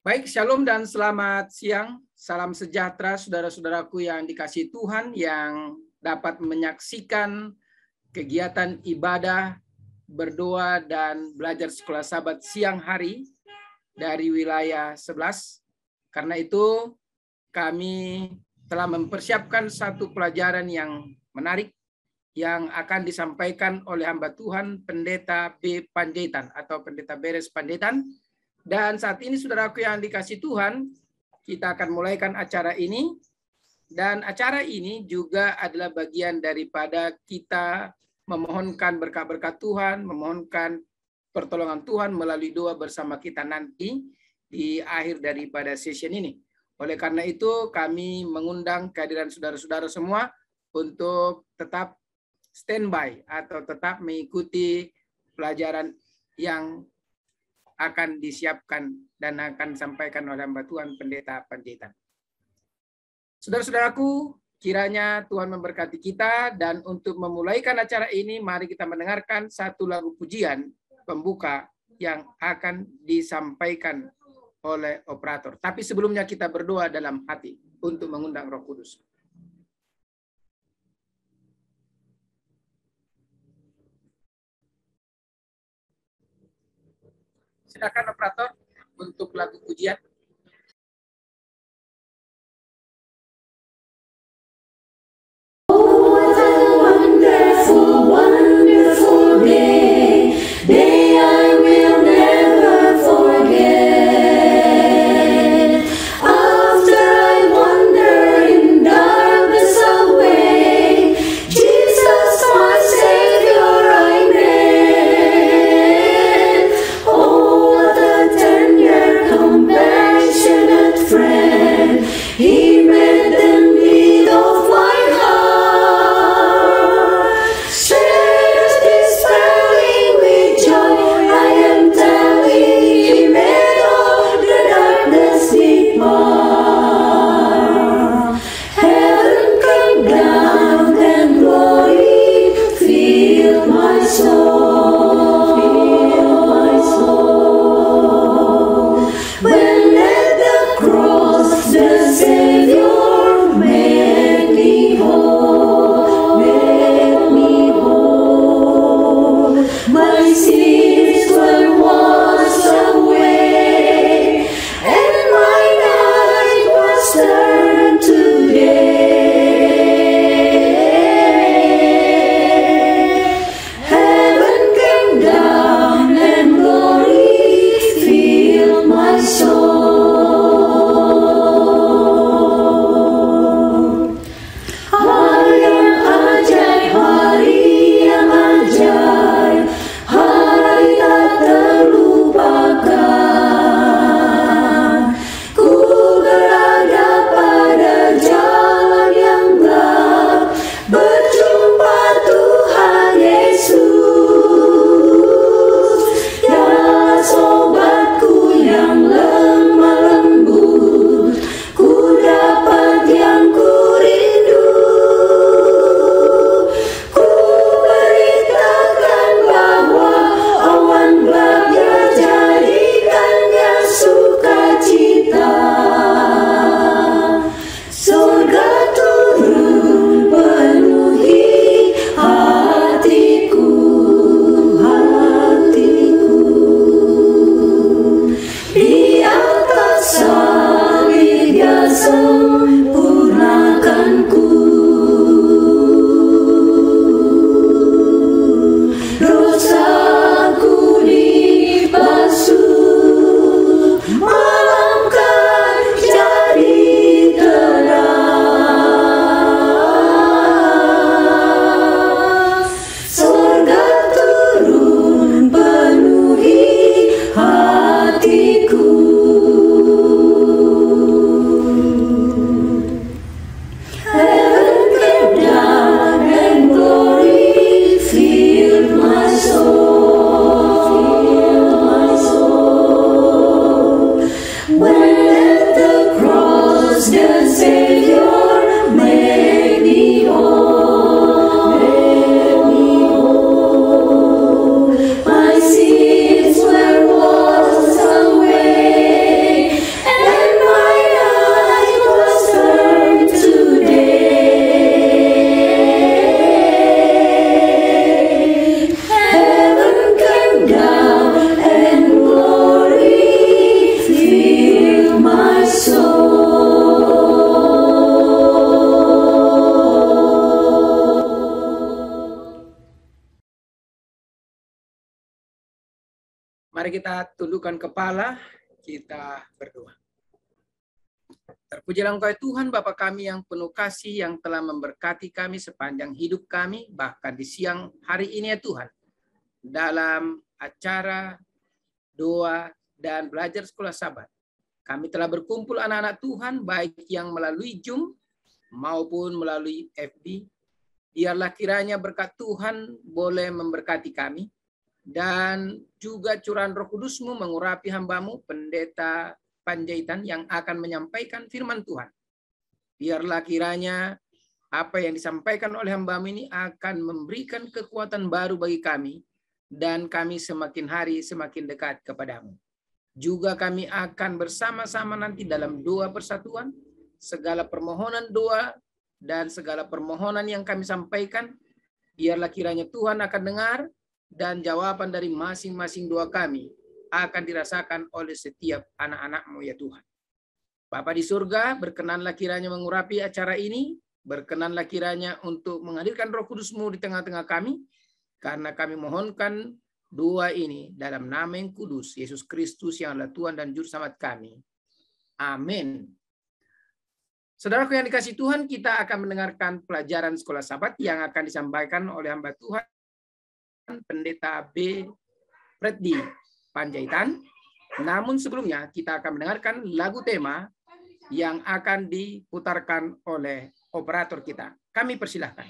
Baik, shalom dan selamat siang. Salam sejahtera saudara-saudaraku yang dikasihi Tuhan yang dapat menyaksikan kegiatan ibadah, berdoa, dan belajar sekolah Sabat siang hari dari wilayah 11. Karena itu kami telah mempersiapkan satu pelajaran yang menarik yang akan disampaikan oleh hamba Tuhan Pendeta B. Panjaitan atau Pendeta Beres Panjaitan. Dan saat ini saudaraku yang dikasihi Tuhan, kita akan mulaikan acara ini. Dan acara ini juga adalah bagian daripada kita memohonkan berkat-berkat Tuhan, memohonkan pertolongan Tuhan melalui doa bersama kita nanti di akhir daripada session ini. Oleh karena itu kami mengundang kehadiran saudara-saudara semua untuk tetap standby atau tetap mengikuti pelajaran yang akan disiapkan dan akan disampaikan oleh hamba Tuhan Pendeta Panjaitan. Saudara-saudaraku, kiranya Tuhan memberkati kita, dan untuk memulaikan acara ini, mari kita mendengarkan satu lagu pujian pembuka yang akan disampaikan oleh operator. Tapi sebelumnya kita berdoa dalam hati untuk mengundang Roh Kudus. Silakan operator untuk lagu pujian. Compare Mari kita tundukkan kepala, kita berdoa. Terpujilah Engkau Tuhan Bapa kami yang penuh kasih, yang telah memberkati kami sepanjang hidup kami, bahkan di siang hari ini ya Tuhan. Dalam acara doa dan belajar sekolah Sabat, kami telah berkumpul anak-anak Tuhan, baik yang melalui Zoom maupun melalui FB. Biarlah kiranya berkat Tuhan boleh memberkati kami, dan juga curahan Roh Kudus-Mu mengurapi hamba-Mu, Pendeta Panjaitan, yang akan menyampaikan firman Tuhan. Biarlah kiranya apa yang disampaikan oleh hamba-Mu ini akan memberikan kekuatan baru bagi kami, dan kami semakin hari semakin dekat kepadamu. Juga kami akan bersama-sama nanti dalam doa persatuan, segala permohonan doa dan segala permohonan yang kami sampaikan, biarlah kiranya Tuhan akan dengar, dan jawaban dari masing-masing doa kami akan dirasakan oleh setiap anak-anak-Mu ya Tuhan. Bapa di surga, berkenanlah kiranya mengurapi acara ini, berkenanlah kiranya untuk menghadirkan Roh Kudus-Mu di tengah-tengah kami, karena kami mohonkan doa ini dalam nama yang kudus, Yesus Kristus yang adalah Tuhan dan Juru Selamat kami. Amin. Saudaraku yang dikasihi Tuhan, kita akan mendengarkan pelajaran sekolah Sabat yang akan disampaikan oleh hamba Tuhan, Pendeta B. Freddy Panjaitan. Namun sebelumnya kita akan mendengarkan lagu tema yang akan diputarkan oleh operator kita. Kami persilahkan.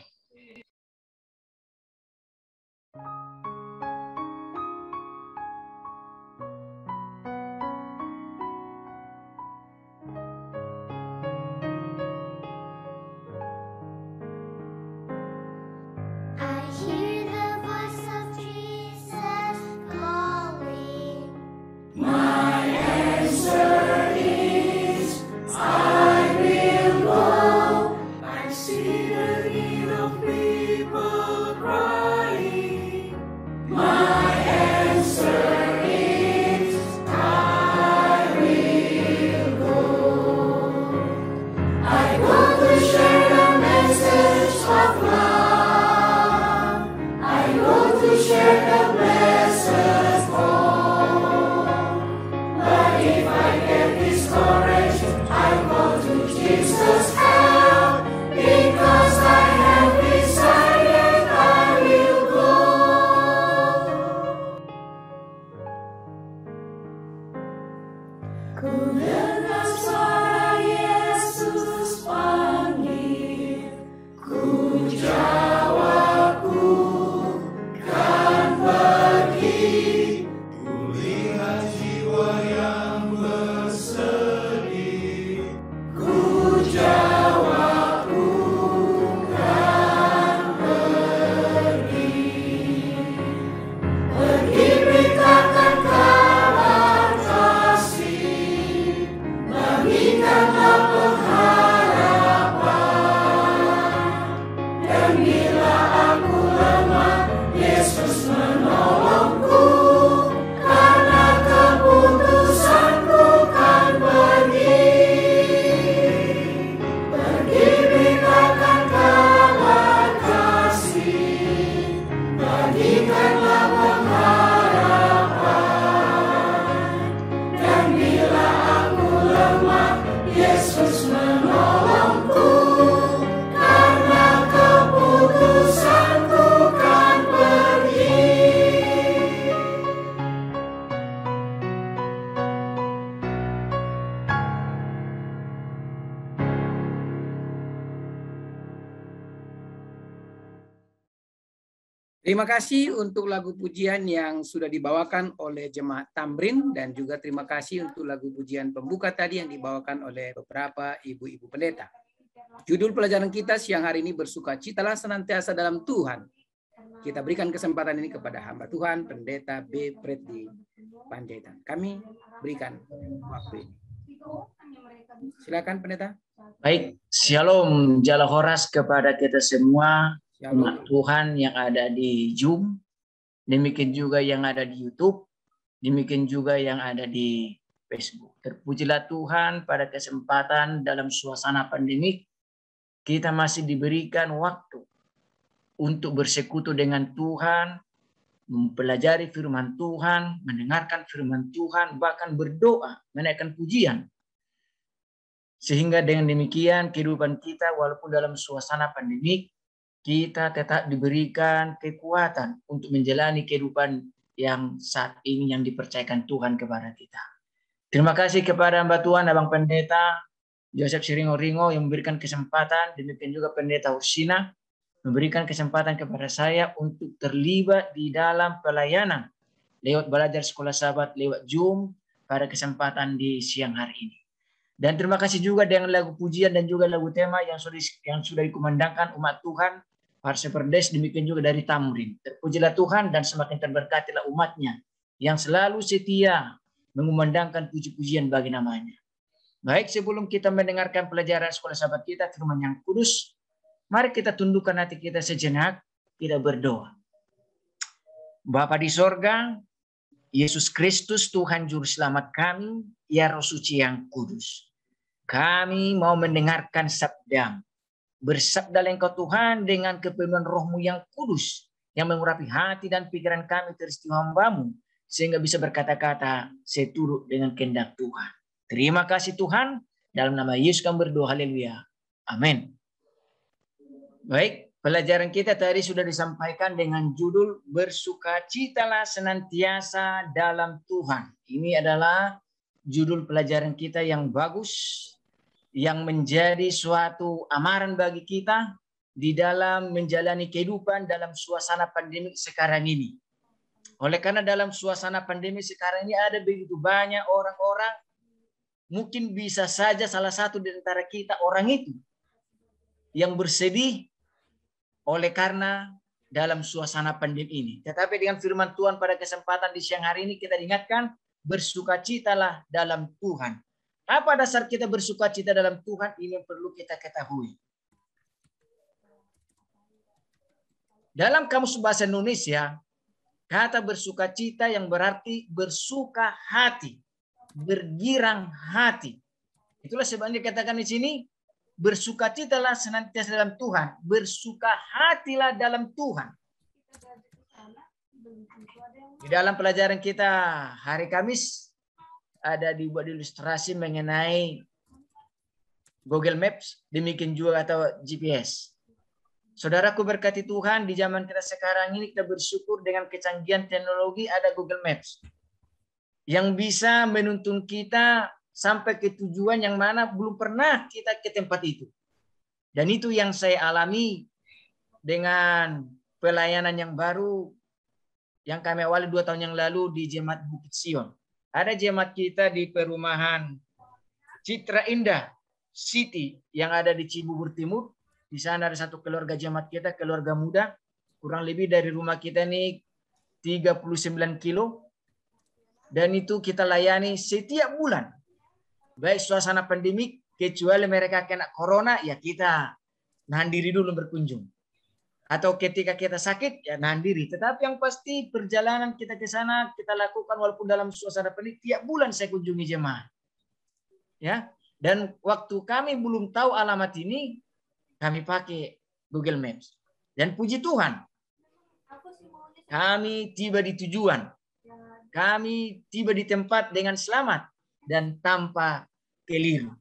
Terima kasih untuk lagu pujian yang sudah dibawakan oleh Jemaat Tamrin, dan juga terima kasih untuk lagu pujian pembuka tadi yang dibawakan oleh beberapa ibu-ibu pendeta. Judul pelajaran kita siang hari ini, bersukacitalah senantiasa dalam Tuhan. Kita berikan kesempatan ini kepada hamba Tuhan, Pendeta B. Freddy Panjaitan. Kami berikan waktu ini. Silakan Pendeta. Baik, Shalom Jala Horas kepada kita semua. Umat Tuhan yang ada di Zoom, demikian juga yang ada di YouTube, demikian juga yang ada di Facebook. Terpujilah Tuhan, pada kesempatan dalam suasana pandemik, kita masih diberikan waktu untuk bersekutu dengan Tuhan, mempelajari firman Tuhan, mendengarkan firman Tuhan, bahkan berdoa, menaikkan pujian. Sehingga dengan demikian kehidupan kita walaupun dalam suasana pandemik, kita tetap diberikan kekuatan untuk menjalani kehidupan yang saat ini yang dipercayakan Tuhan kepada kita. Terima kasih kepada Mbak Tuan, Abang Pendeta Joseph Siringo-Ringo yang memberikan kesempatan, demikian juga Pendeta Ursina memberikan kesempatan kepada saya untuk terlibat di dalam pelayanan lewat belajar sekolah sahabat lewat Zoom pada kesempatan di siang hari ini. Dan terima kasih juga dengan lagu pujian dan juga lagu tema yang sudah dikumandangkan umat Tuhan, para seperdes, demikian juga dari Tamrin. Terpujilah Tuhan dan semakin terberkatilah umatnya yang selalu setia mengumandangkan puji-pujian bagi namanya. Baik, sebelum kita mendengarkan pelajaran sekolah sahabat kita, firman yang kudus, mari kita tundukkan hati kita sejenak, kita berdoa. Bapa di sorga, Yesus Kristus Tuhan Juru Selamat kami, ya Roh Suci yang kudus. Kami mau mendengarkan sabda-Mu. Bersabdalah Engkau Tuhan dengan kepenuhan Roh-Mu yang kudus, yang mengurapi hati dan pikiran kami teristiwa hamba-Mu, sehingga bisa berkata-kata seturut dengan kehendak Tuhan. Terima kasih Tuhan, dalam nama Yesus kami berdoa, haleluya. Amin. Baik, pelajaran kita tadi sudah disampaikan dengan judul Bersukacitalah senantiasa dalam Tuhan. Ini adalah judul pelajaran kita yang bagus, yang menjadi suatu amaran bagi kita di dalam menjalani kehidupan dalam suasana pandemi sekarang ini. Oleh karena dalam suasana pandemi sekarang ini ada begitu banyak orang-orang, mungkin bisa saja salah satu di antara kita orang itu yang bersedih oleh karena dalam suasana pandemi ini. Tetapi dengan firman Tuhan pada kesempatan di siang hari ini kita diingatkan, bersukacitalah dalam Tuhan. Apa dasar kita bersukacita dalam Tuhan? Ini yang perlu kita ketahui. Dalam Kamus Bahasa Indonesia, kata bersukacita yang berarti bersuka hati, bergirang hati. Itulah sebabnya dikatakan di sini, bersukacitalah senantiasa dalam Tuhan, bersuka hatilah dalam Tuhan. Di dalam pelajaran kita hari Kamis ada dibuat ilustrasi mengenai Google Maps, demikian juga atau GPS. Saudaraku berkati Tuhan, di zaman kita sekarang ini kita bersyukur dengan kecanggihan teknologi ada Google Maps yang bisa menuntun kita sampai ke tujuan yang mana belum pernah kita ke tempat itu. Dan itu yang saya alami dengan pelayanan yang baru yang kami awali 2 tahun yang lalu di Jemaat Bukit Sion. Ada jemaat kita di perumahan Citra Indah City yang ada di Cibubur Timur. Di sana ada satu keluarga jemaat kita, keluarga muda. Kurang lebih dari rumah kita nih 39 kilo. Dan itu kita layani setiap bulan. Baik suasana pandemik, kecuali mereka kena corona, ya kita nahan diri dulu berkunjung. Atau ketika kita sakit, ya nahan diri. Tetapi yang pasti perjalanan kita ke sana, kita lakukan walaupun dalam suasana pandemik, tiap bulan saya kunjungi jemaat. Ya, dan waktu kami belum tahu alamat ini, kami pakai Google Maps. Dan puji Tuhan, kami tiba di tujuan. Kami tiba di tempat dengan selamat dan tanpa keliru.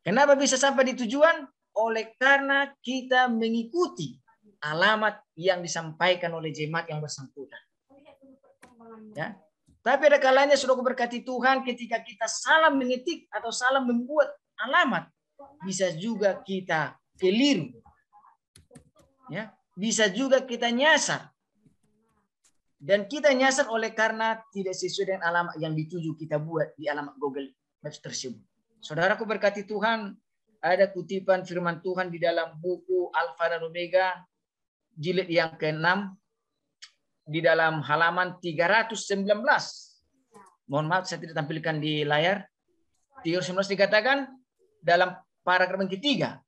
Kenapa bisa sampai di tujuan? Oleh karena kita mengikuti alamat yang disampaikan oleh jemaat yang bersangkutan. Ya. Tapi ada kalanya sudah berkati Tuhan ketika kita salah mengetik atau salah membuat alamat, bisa juga kita keliru. Ya, bisa juga kita nyasar. Dan kita nyasar oleh karena tidak sesuai dengan alamat yang dituju kita buat di alamat Google Maps tersebut. Saudaraku berkati Tuhan, ada kutipan firman Tuhan di dalam buku Alfa dan Omega, jilid yang ke-6, di dalam halaman 319. Mohon maaf saya tidak tampilkan di layar. 319 dikatakan dalam paragraf yang ketiga,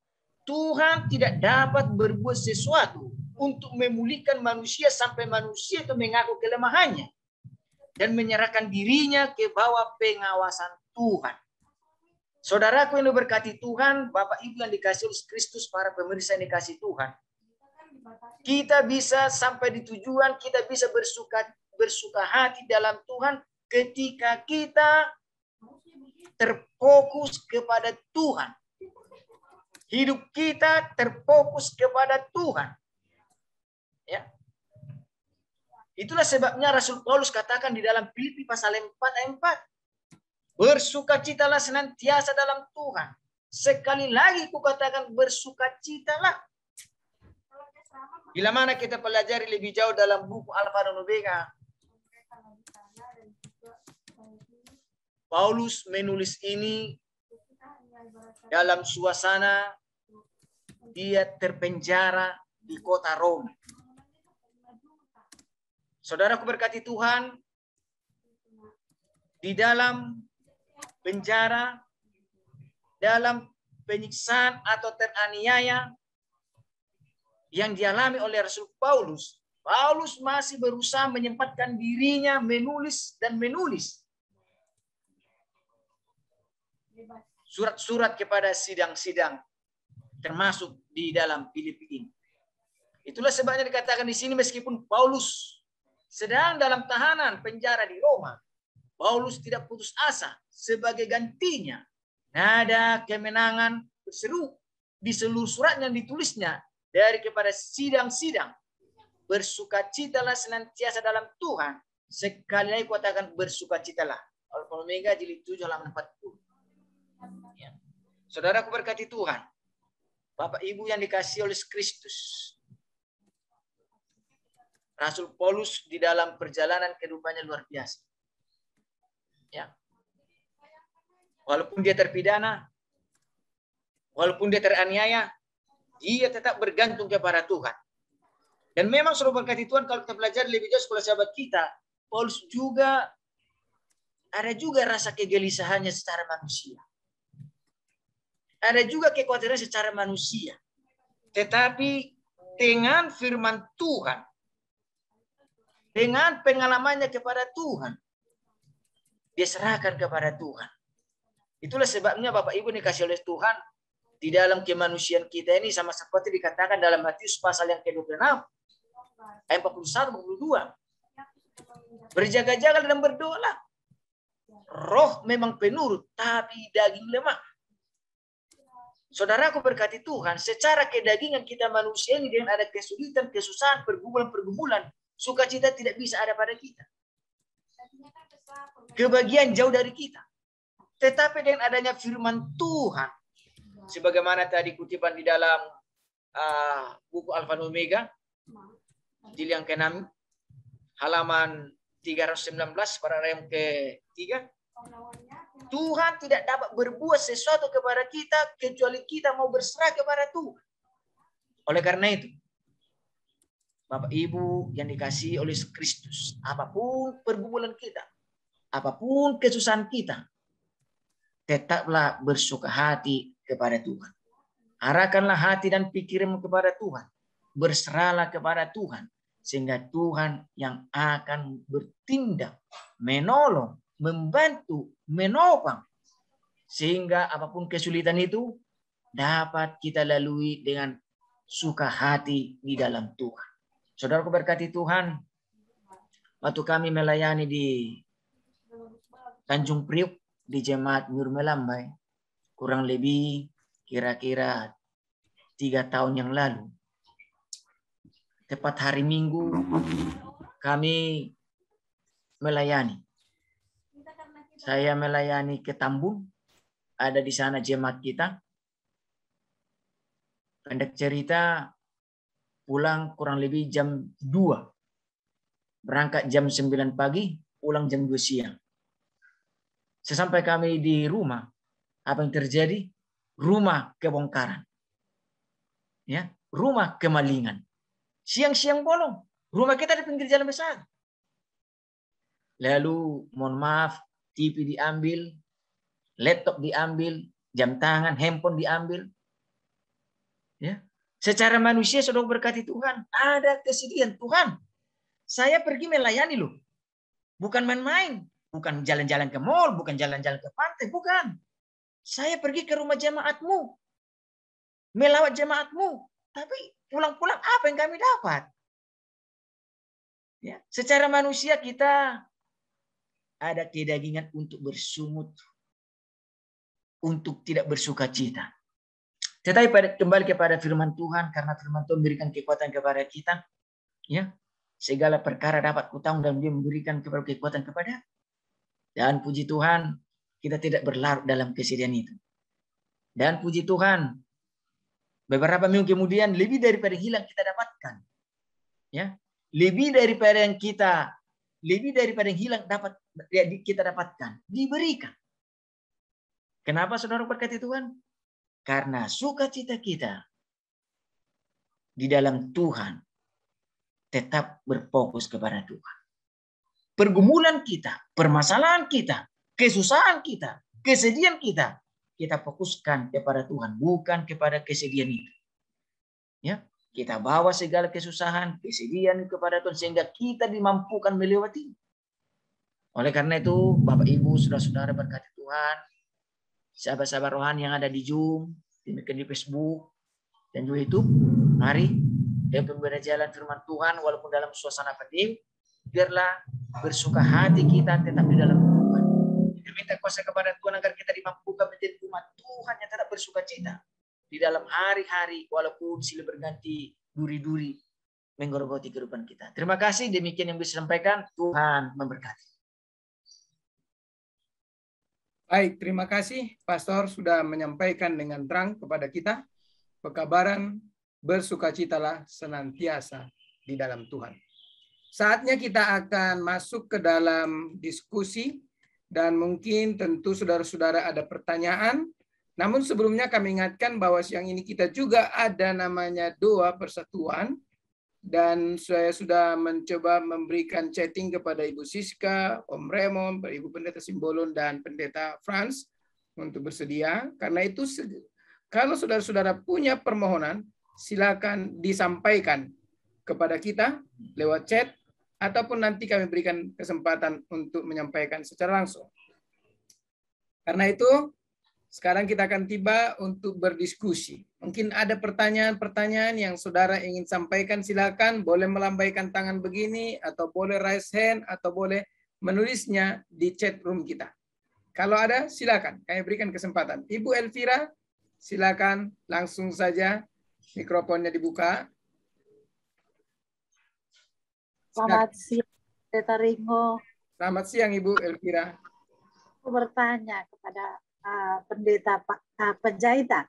Tuhan tidak dapat berbuat sesuatu untuk memulihkan manusia sampai manusia itu mengaku kelemahannya dan menyerahkan dirinya ke bawah pengawasan Tuhan. Saudaraku yang diberkati Tuhan, Bapak Ibu yang dikasih oleh Kristus, para pemirsa yang dikasih Tuhan. Kita bisa sampai di tujuan, kita bisa bersuka hati dalam Tuhan ketika kita terfokus kepada Tuhan. Hidup kita terfokus kepada Tuhan. Ya. Itulah sebabnya Rasul Paulus katakan di dalam Filipi pasal 4 ayat 4. Bersukacitalah senantiasa dalam Tuhan. Sekali lagi kukatakan bersukacitalah. Bila mana kita pelajari lebih jauh dalam buku Alfa dan Omega, Paulus menulis ini dalam suasana dia terpenjara di kota Roma. Saudaraku berkati Tuhan, di dalam penjara, dalam penyiksaan atau teraniaya yang dialami oleh Rasul Paulus, Paulus masih berusaha menyempatkan dirinya menulis dan menulis surat-surat kepada sidang-sidang, termasuk di dalam Filipi ini. Itulah sebabnya dikatakan di sini, meskipun Paulus sedang dalam tahanan penjara di Roma, Paulus tidak putus asa. Sebagai gantinya, nada kemenangan berseru di seluruh surat yang ditulisnya dari kepada sidang-sidang. Bersukacitalah senantiasa dalam Tuhan. Sekali lagi katakan bersukacitalah. Alfa Omega jilid 7 halaman 40. Ya. Saudaraku berkati Tuhan, Bapak Ibu yang dikasihi oleh Kristus, Rasul Paulus di dalam perjalanan kehidupannya luar biasa. Ya. Walaupun dia terpidana, walaupun dia teraniaya, dia tetap bergantung kepada Tuhan. Dan memang sudah berkati Tuhan, kalau kita belajar lebih jauh sekolah sahabat kita, Paulus juga ada juga rasa kegelisahannya secara manusia. Ada juga kekhawatiran secara manusia. Tetapi dengan firman Tuhan, dengan pengalamannya kepada Tuhan, dia serahkan kepada Tuhan. Itulah sebabnya Bapak Ibu dikasih oleh Tuhan, di dalam kemanusiaan kita ini sama seperti dikatakan dalam Matius pasal yang ke-26 ayat 41-42. Berjaga-jaga dan berdoalah. Roh memang penurut, tapi daging lemah. Saudaraku berkati Tuhan, secara kedagingan kita manusia ini dengan ada kesulitan, kesusahan, pergumulan, sukacita tidak bisa ada pada kita. Kebahagiaan jauh dari kita. Tetapi dengan adanya firman Tuhan, sebagaimana tadi kutipan di dalam buku Alfa dan Omega, jilid yang ke-6, halaman 319, paragraf yang ke-3. Tuhan tidak dapat berbuat sesuatu kepada kita kecuali kita mau berserah kepada Tuhan. Oleh karena itu, Bapak Ibu yang dikasihi oleh Kristus, apapun pergumulan kita, apapun kesusahan kita, tetaplah bersuka hati kepada Tuhan. Arahkanlah hati dan pikiranmu kepada Tuhan. Berserahlah kepada Tuhan. Sehingga Tuhan yang akan bertindak, menolong, membantu, menopang. Sehingga apapun kesulitan itu dapat kita lalui dengan suka hati di dalam Tuhan. Saudaraku berkati Tuhan, waktu kami melayani di Tanjung Priuk, di jemaat Nurmelambai, kurang lebih kira-kira 3 tahun yang lalu, tepat hari Minggu kami melayani. Saya melayani ke Tambun, ada di sana jemaat kita. Pendek cerita, pulang kurang lebih jam 2. Berangkat jam 9 pagi, pulang jam 2 siang. Sesampai kami di rumah, apa yang terjadi? Rumah kebongkaran. Ya, rumah kemalingan. Siang-siang bolong. Rumah kita di pinggir jalan besar. Lalu, mohon maaf, TV diambil, laptop diambil, jam tangan, handphone diambil. Ya. Secara manusia sudah berkati Tuhan, ada kesedihan. Tuhan, saya pergi melayani loh. Bukan main-main. Bukan jalan-jalan ke mall, bukan jalan-jalan ke pantai, bukan. Saya pergi ke rumah jemaatmu. Melawat jemaatmu. Tapi pulang-pulang apa yang kami dapat? Ya, secara manusia kita ada kedagingan untuk bersungut, untuk tidak bersuka cita. Tetapi kembali kepada firman Tuhan, karena firman Tuhan memberikan kekuatan kepada kita, ya, segala perkara dapat kutanggung dan Dia memberikan kekuatan kepada. Dan puji Tuhan, kita tidak berlarut dalam kesedihan itu. Dan puji Tuhan, beberapa minggu kemudian lebih daripada yang hilang kita dapatkan, ya, lebih daripada yang hilang dapat kita dapatkan, diberikan. Kenapa saudara berkati Tuhan? Karena sukacita kita di dalam Tuhan tetap berfokus kepada Tuhan. Pergumulan kita, permasalahan kita, kesusahan kita, kesedihan kita fokuskan kepada Tuhan, bukan kepada kesedihan itu. Ya, kita bawa segala kesusahan, kesedihan kepada Tuhan sehingga kita dimampukan melewati. Oleh karena itu, Bapak Ibu, saudara-saudara berkati Tuhan, sahabat-sahabat rohani yang ada di Zoom, di Facebook, dan juga YouTube, mari yang pemberi jalan firman Tuhan walaupun dalam suasana pandemi, biarlah bersuka hati kita tetap di dalam Tuhan. Kita minta kuasa kepada Tuhan agar kita dimampukan menjadi umat Tuhan yang tetap bersuka cita di dalam hari-hari walaupun silih berganti duri-duri menggerogoti kehidupan kita. Terima kasih, demikian yang bisa sampaikan. Tuhan memberkati. Baik, terima kasih Pastor sudah menyampaikan dengan terang kepada kita pekabaran bersukacitalah senantiasa di dalam Tuhan. Saatnya kita akan masuk ke dalam diskusi dan mungkin tentu saudara-saudara ada pertanyaan. Namun sebelumnya kami ingatkan bahwa siang ini kita juga ada namanya doa persatuan. Dan saya sudah mencoba memberikan chatting kepada Ibu Siska, Om Raymond, Ibu Pendeta Simbolon, dan Pendeta Franz untuk bersedia. Karena itu, kalau saudara-saudara punya permohonan, silakan disampaikan kepada kita lewat chat, ataupun nanti kami berikan kesempatan untuk menyampaikan secara langsung. Karena itu, sekarang kita akan tiba untuk berdiskusi. Mungkin ada pertanyaan-pertanyaan yang saudara ingin sampaikan, silakan. Boleh melambaikan tangan begini, atau boleh raise hand, atau boleh menulisnya di chat room kita. Kalau ada, silakan. Kami berikan kesempatan. Ibu Elvira, silakan langsung saja. Mikrofonnya dibuka. Selamat siang, Pendeta Ringo. Selamat siang, Ibu Elvira. Aku bertanya kepada Pendeta Panjaitan.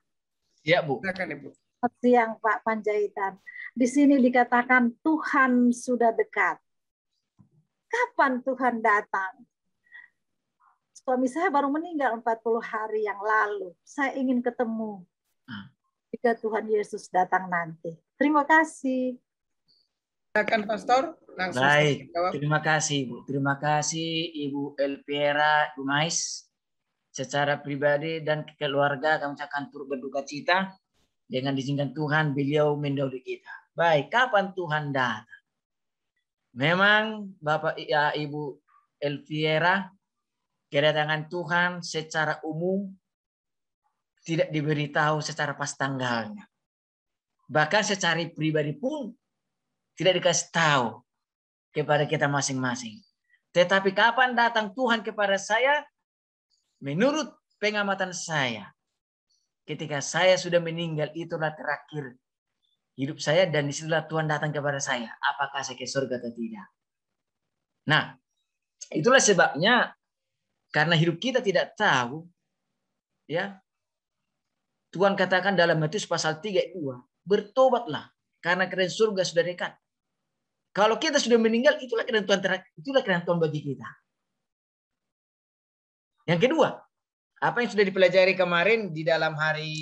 Ya, Bu. Silakan, Ibu. Selamat siang, Pak Panjaitan. Di sini dikatakan Tuhan sudah dekat. Kapan Tuhan datang? Suami saya baru meninggal 40 hari yang lalu. Saya ingin ketemu jika Tuhan Yesus datang nanti. Terima kasih. Silakan, Pastor. Langsung. Baik, terima kasih, Bu. Terima kasih, Ibu Elvira Dumais. Secara pribadi dan keluarga kami ucapkan turut berduka cita dengan diizinkan Tuhan beliau mendahului kita. Baik, kapan Tuhan datang? Memang Bapak Ibu Elvira, kedatangan Tuhan secara umum tidak diberitahu secara pas tanggalnya. Bahkan secara pribadi pun tidak dikasih tahu kepada kita masing-masing. Tetapi kapan datang Tuhan kepada saya? Menurut pengamatan saya, ketika saya sudah meninggal, itulah terakhir hidup saya, dan disitulah Tuhan datang kepada saya. Apakah saya ke surga atau tidak? Nah, itulah sebabnya karena hidup kita tidak tahu, ya. Tuhan katakan dalam Matius pasal 3 ayat 2, bertobatlah karena kerajaan surga sudah dekat. Kalau kita sudah meninggal, itulah kerajaan Tuhan terakhir, itulah kerajaan Tuhan bagi kita. Yang kedua, apa yang sudah dipelajari kemarin di dalam hari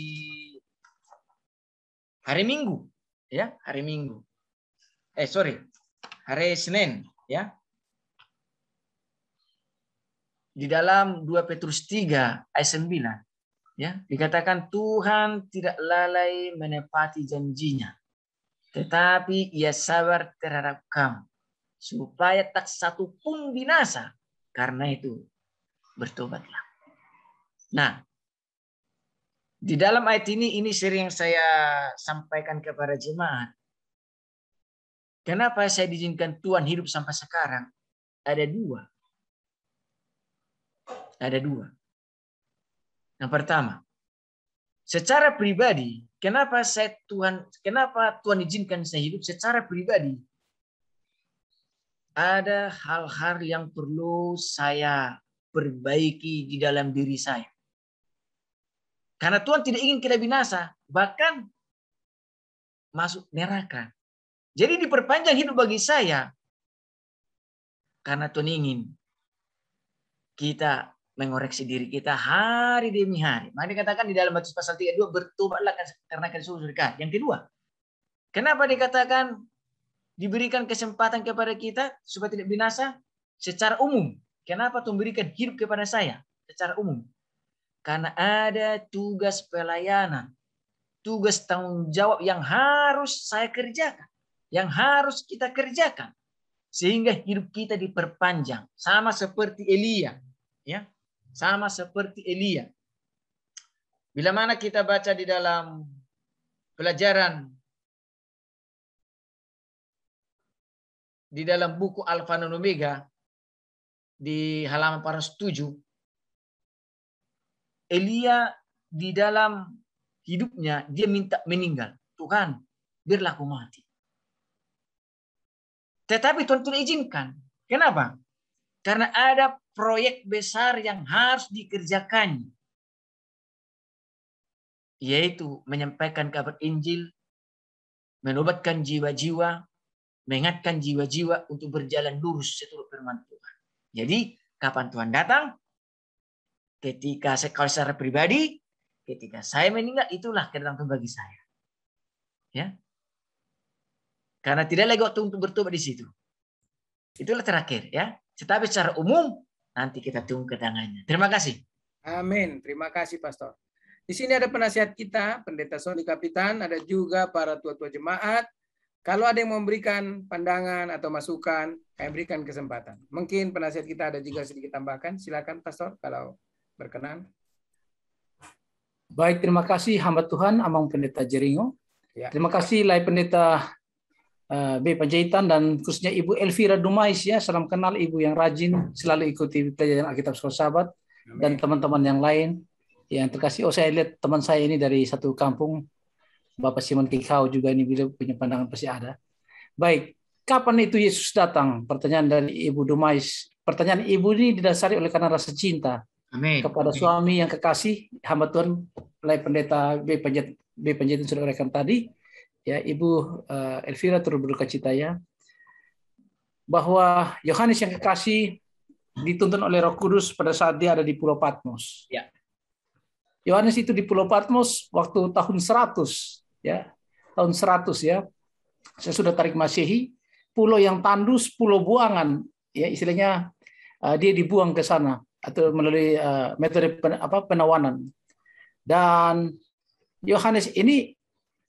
Minggu, ya, hari Minggu. Hari Senin, ya. Di dalam 2 Petrus 3 ayat 9, ya, dikatakan Tuhan tidak lalai menepati janjinya, tetapi Ia sabar terhadap kamu, supaya tak satu pun binasa. Karena itu bertobatlah. Nah, Di dalam ayat ini sering saya sampaikan kepada jemaat. Kenapa saya diizinkan Tuhan hidup sampai sekarang? Ada dua. Ada dua. Yang pertama, secara pribadi, kenapa Tuhan izinkan saya hidup secara pribadi? Ada hal-hal yang perlu saya perbaiki di dalam diri saya. Karena Tuhan tidak ingin kita binasa, bahkan masuk neraka. Jadi diperpanjang hidup bagi saya. Karena Tuhan ingin kita mengoreksi diri kita hari demi hari. Maka dikatakan di dalam Matius pasal 32, bertobatlah karena akan surga dekat. Yang kedua, kenapa dikatakan diberikan kesempatan kepada kita supaya tidak binasa? Secara umum. Kenapa Tuhan berikan hidup kepada saya? Secara umum. Karena ada tugas pelayanan. Tugas tanggung jawab yang harus saya kerjakan. Yang harus kita kerjakan. Sehingga hidup kita diperpanjang. Sama seperti Elia. Ya, sama seperti Elia. Bila mana kita baca di dalam pelajaran di dalam buku Alfa dan Omega di halaman 407, Elia di dalam hidupnya dia minta meninggal. Tuhan, biarlah aku mati. Tetapi Tuhan tidak izinkan. Kenapa? Karena ada proyek besar yang harus dikerjakan. Yaitu menyampaikan kabar Injil, menobatkan jiwa-jiwa, mengingatkan jiwa-jiwa untuk berjalan lurus seturut firman Tuhan. Jadi, kapan Tuhan datang? Ketika kalau secara pribadi, ketika saya meninggal, itulah kedatangan Tuhan bagi saya. Ya. Karena tidak lagi waktu untuk bertobat di situ. Itulah terakhir, ya. Tetapi secara umum, nanti kita tunggu kedatangannya. Terima kasih. Amin. Terima kasih, Pastor. Di sini ada penasihat kita, Pendeta Sony Kapitan, ada juga para tua-tua jemaat. Kalau ada yang memberikan pandangan atau masukan, kami berikan kesempatan. Mungkin penasihat kita ada juga sedikit tambahkan. Silakan, Pastor, kalau berkenan. Baik, terima kasih hamba Tuhan, Amang Pendeta Jeringo. Ya. Terima kasih Lai Pendeta B. Panjaitan dan khususnya Ibu Elvira Dumais, ya. Salam kenal Ibu yang rajin selalu ikuti pelajaran Alkitab Sekolah Sahabat. Amin. Dan teman-teman yang lain yang terkasih. Oh, saya lihat teman saya ini dari satu kampung, Bapak Simon Kikau juga ini, beliau punya pandangan pasti ada. Baik, kapan itu Yesus datang? Pertanyaan dari Ibu Dumais. Pertanyaan Ibu ini didasari oleh karena rasa cinta. Amin. Kepada suami yang kekasih, hamba Tuhan Lai Pendeta B. Panjaitan sudah uraikan tadi. Ya, Ibu Elvira turut berduka cita, ya, bahwa Yohanes yang kekasih dituntun oleh Roh Kudus pada saat dia ada di Pulau Patmos. Ya. Yohanes itu di Pulau Patmos waktu tahun 100, ya, tahun 100, ya. Saya sudah tarik Masehi, pulau yang tandus, pulau buangan, ya, istilahnya dia dibuang ke sana atau melalui metode penawanan. Dan Yohanes ini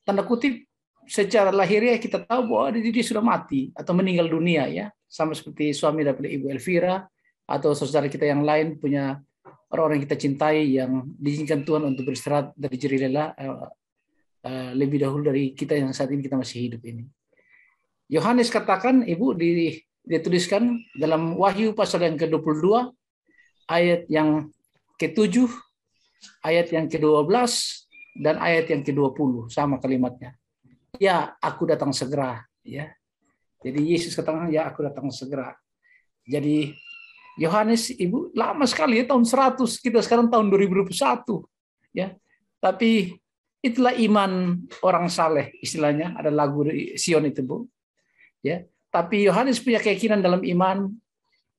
tanda kutip secara lahiriah kita tahu bahwa dia sudah mati atau meninggal dunia, ya, sama seperti suami daripada Ibu Elvira atau saudara kita yang lain punya orang-orang yang kita cintai yang diizinkan Tuhan untuk beristirahat dari jerih lelah lebih dahulu dari kita yang saat ini kita masih hidup ini. Yohanes katakan, Ibu, dituliskan dalam Wahyu pasal yang ke-22 ayat yang ke-7, ayat yang ke-12 dan ayat yang ke-20, sama kalimatnya. Ya, aku datang segera, ya. Jadi Yesus katakan, ya, aku datang segera. Jadi Yohanes, Ibu, lama sekali, ya, tahun 100, kita sekarang tahun 2021, ya. Tapi itulah iman orang saleh, istilahnya, ada lagu Sion itu, Bu. Ya. Tapi Yohanes punya keyakinan dalam iman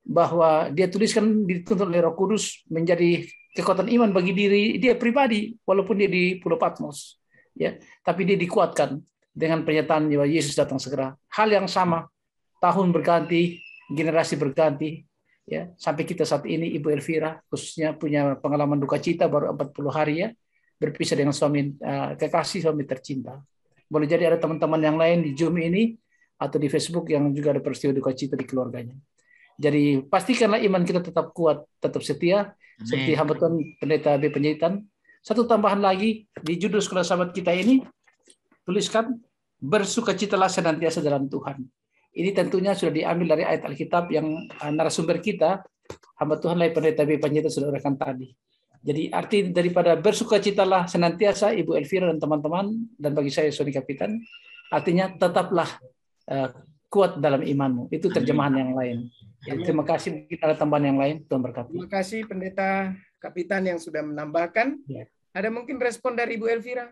bahwa dia tuliskan dituntun oleh Roh Kudus menjadi kekuatan iman bagi diri dia pribadi walaupun dia di Pulau Patmos, ya, tapi dia dikuatkan dengan pernyataan bahwa Yesus datang segera. Hal yang sama, tahun berganti, generasi berganti, ya, sampai kita saat ini Ibu Elvira khususnya punya pengalaman duka cita baru 40 hari, ya, berpisah dengan suami kekasih, suami tercinta. Boleh jadi ada teman-teman yang lain di Zoom ini atau di Facebook yang juga ada peristiwa duka cita di keluarganya. Jadi pastikanlah iman kita tetap kuat, tetap setia. Seperti hamba Tuhan Pendeta B. Panjaitan, Satu tambahan lagi di judul sekolah sahabat kita ini, tuliskan bersukacitalah senantiasa dalam Tuhan. Ini tentunya sudah diambil dari ayat Alkitab yang narasumber kita, hamba Tuhan Lai Pendeta B. Panjaitan sudah uraikan tadi. Jadi arti daripada bersukacitalah senantiasa Ibu Elvira dan teman-teman, dan bagi saya Sony Kapitan, artinya tetaplah kuat dalam imanmu. Itu terjemahan yang lain. Jadi, terima kasih. Mungkin ada tambahan yang lain. Tuhan berkati. Terima kasih Pendeta Kapitan yang sudah menambahkan. Ya. Ada mungkin respon dari Ibu Elvira?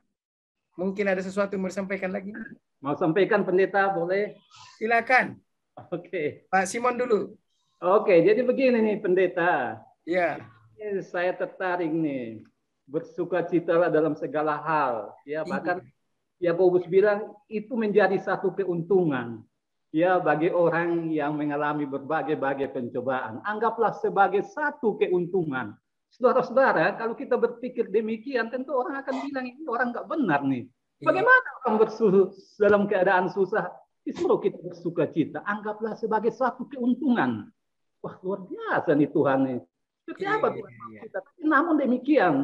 Mungkin ada sesuatu yang mau disampaikan lagi? Mau sampaikan Pendeta, boleh? Silakan. Oke. Pak Simon dulu. Oke, jadi begini nih Pendeta. Ya. Saya tertarik nih, bersukacitalah dalam segala hal. Ya, bahkan Yakobus bilang itu menjadi satu keuntungan. Ya, bagi orang yang mengalami berbagai-bagai pencobaan. Anggaplah sebagai satu keuntungan. Saudara-saudara, kalau kita berpikir demikian, tentu orang akan bilang ini orang nggak benar nih. Bagaimana orang dalam keadaan susah disuruh kita bersukacita? Anggaplah sebagai satu keuntungan. Wah, luar biasa nih Tuhan nih. Seperti apa Tuhan kita? Namun demikian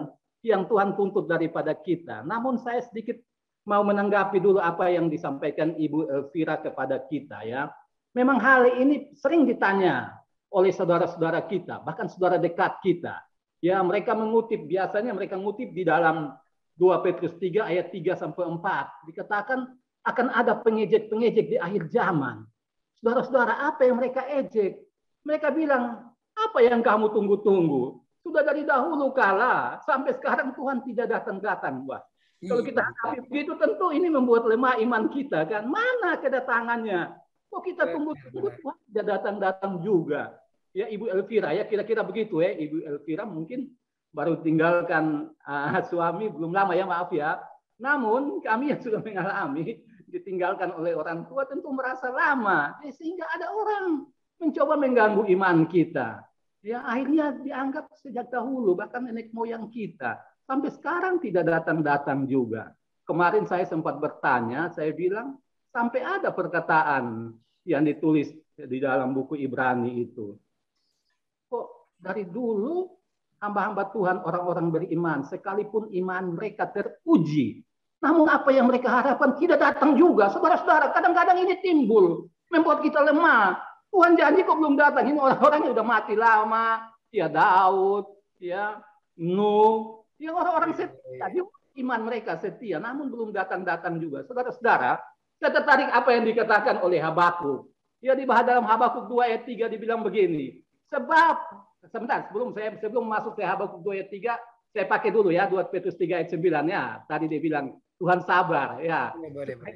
yang Tuhan tuntut daripada kita. Namun saya sedikit mau menanggapi dulu apa yang disampaikan Ibu Elvira kepada kita ya. Memang hal ini sering ditanya oleh saudara-saudara kita, bahkan saudara dekat kita. Ya, mereka biasanya mereka mengutip di dalam 2 Petrus 3 ayat 3 sampai 4. Dikatakan akan ada pengejek-pengejek di akhir zaman. Saudara-saudara, apa yang mereka ejek? Mereka bilang, apa yang kamu tunggu-tunggu? Sudah dari dahulu kala, sampai sekarang Tuhan tidak datang-datang. Wah, kalau kita hadapi begitu, tentu ini membuat lemah iman kita kan. Mana kedatangannya? Kok kita tunggu-tunggu Tuhan tidak datang-datang juga? Ya Ibu Elvira, ya kira-kira begitu ya. Ibu Elvira mungkin baru tinggalkan suami belum lama ya, maaf ya. Namun kami yang sudah mengalami ditinggalkan oleh orang tua tentu merasa lama. Sehingga ada orang mencoba mengganggu iman kita. Ya akhirnya dianggap sejak dahulu, bahkan nenek moyang kita. Sampai sekarang tidak datang-datang juga. Kemarin saya sempat bertanya, saya bilang, sampai ada perkataan yang ditulis di dalam buku Ibrani itu. Kok dari dulu hamba-hamba Tuhan, orang-orang beriman, sekalipun iman mereka teruji, namun apa yang mereka harapkan tidak datang juga. Saudara-saudara, kadang-kadang ini timbul, membuat kita lemah. Tuhan janji kok belum datang. Ini orang-orang yang udah mati lama, ya Daud, ya Nuh, ya orang-orang setia. Iman mereka setia, namun belum datang-datang juga. Saudara-saudara, saya tertarik apa yang dikatakan oleh Habakuk. Ya di dalam Habakuk 2 ayat 3 dibilang begini. Sebab, sebentar, sebelum masuk ke Habakuk 2 ayat 3, saya pakai dulu ya 2 Petrus 3 ayat 9 ya. Tadi dia bilang Tuhan sabar ya.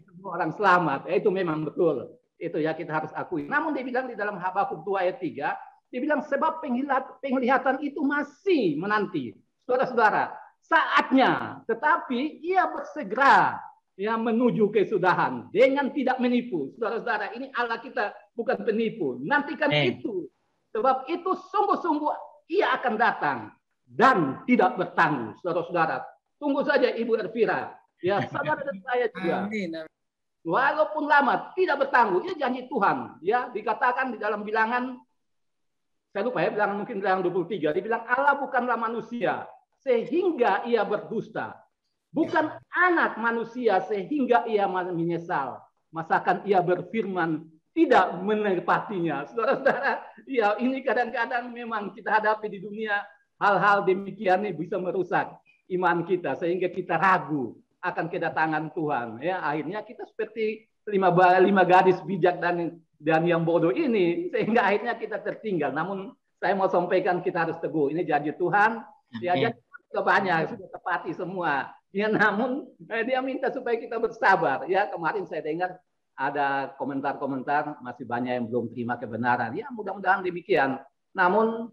Semua orang selamat. Ya, itu memang betul. Itu ya kita harus akui. Namun dia bilang di dalam Habakuk 2 ayat 3, dia bilang sebab penglihatan itu masih menanti. Saudara-saudara, saatnya, tetapi ia bersegera ya menuju kesudahan dengan tidak menipu. Saudara-saudara, ini Allah kita bukan penipu. Nantikan itu. Sebab itu sungguh-sungguh ia akan datang dan tidak bertangguh. Saudara-saudara, tunggu saja Ibu Elvira. Ya, sabar dan saya juga. Amin. Walaupun lama, tidak bertangguh. Ini janji Tuhan. Ya, dikatakan di dalam bilangan, saya lupa ya, mungkin bilangan 23. Dibilang Allah bukanlah manusia sehingga ia berdusta. Bukan anak manusia sehingga ia menyesal. Masakan ia berfirman tidak menepatinya. Saudara-saudara, ya ini kadang-kadang memang kita hadapi di dunia hal-hal demikian ini bisa merusak iman kita sehingga kita ragu akan kedatangan Tuhan. Ya, akhirnya kita seperti lima gadis bijak dan yang bodoh ini sehingga akhirnya kita tertinggal. Namun saya mau sampaikan kita harus teguh. Ini janji Tuhan. Ya, janji sudah banyak, sudah tepati semua. Ya, namun dia minta supaya kita bersabar. Ya, kemarin saya dengar ada komentar-komentar masih banyak yang belum terima kebenaran. Ya, mudah-mudahan demikian. Namun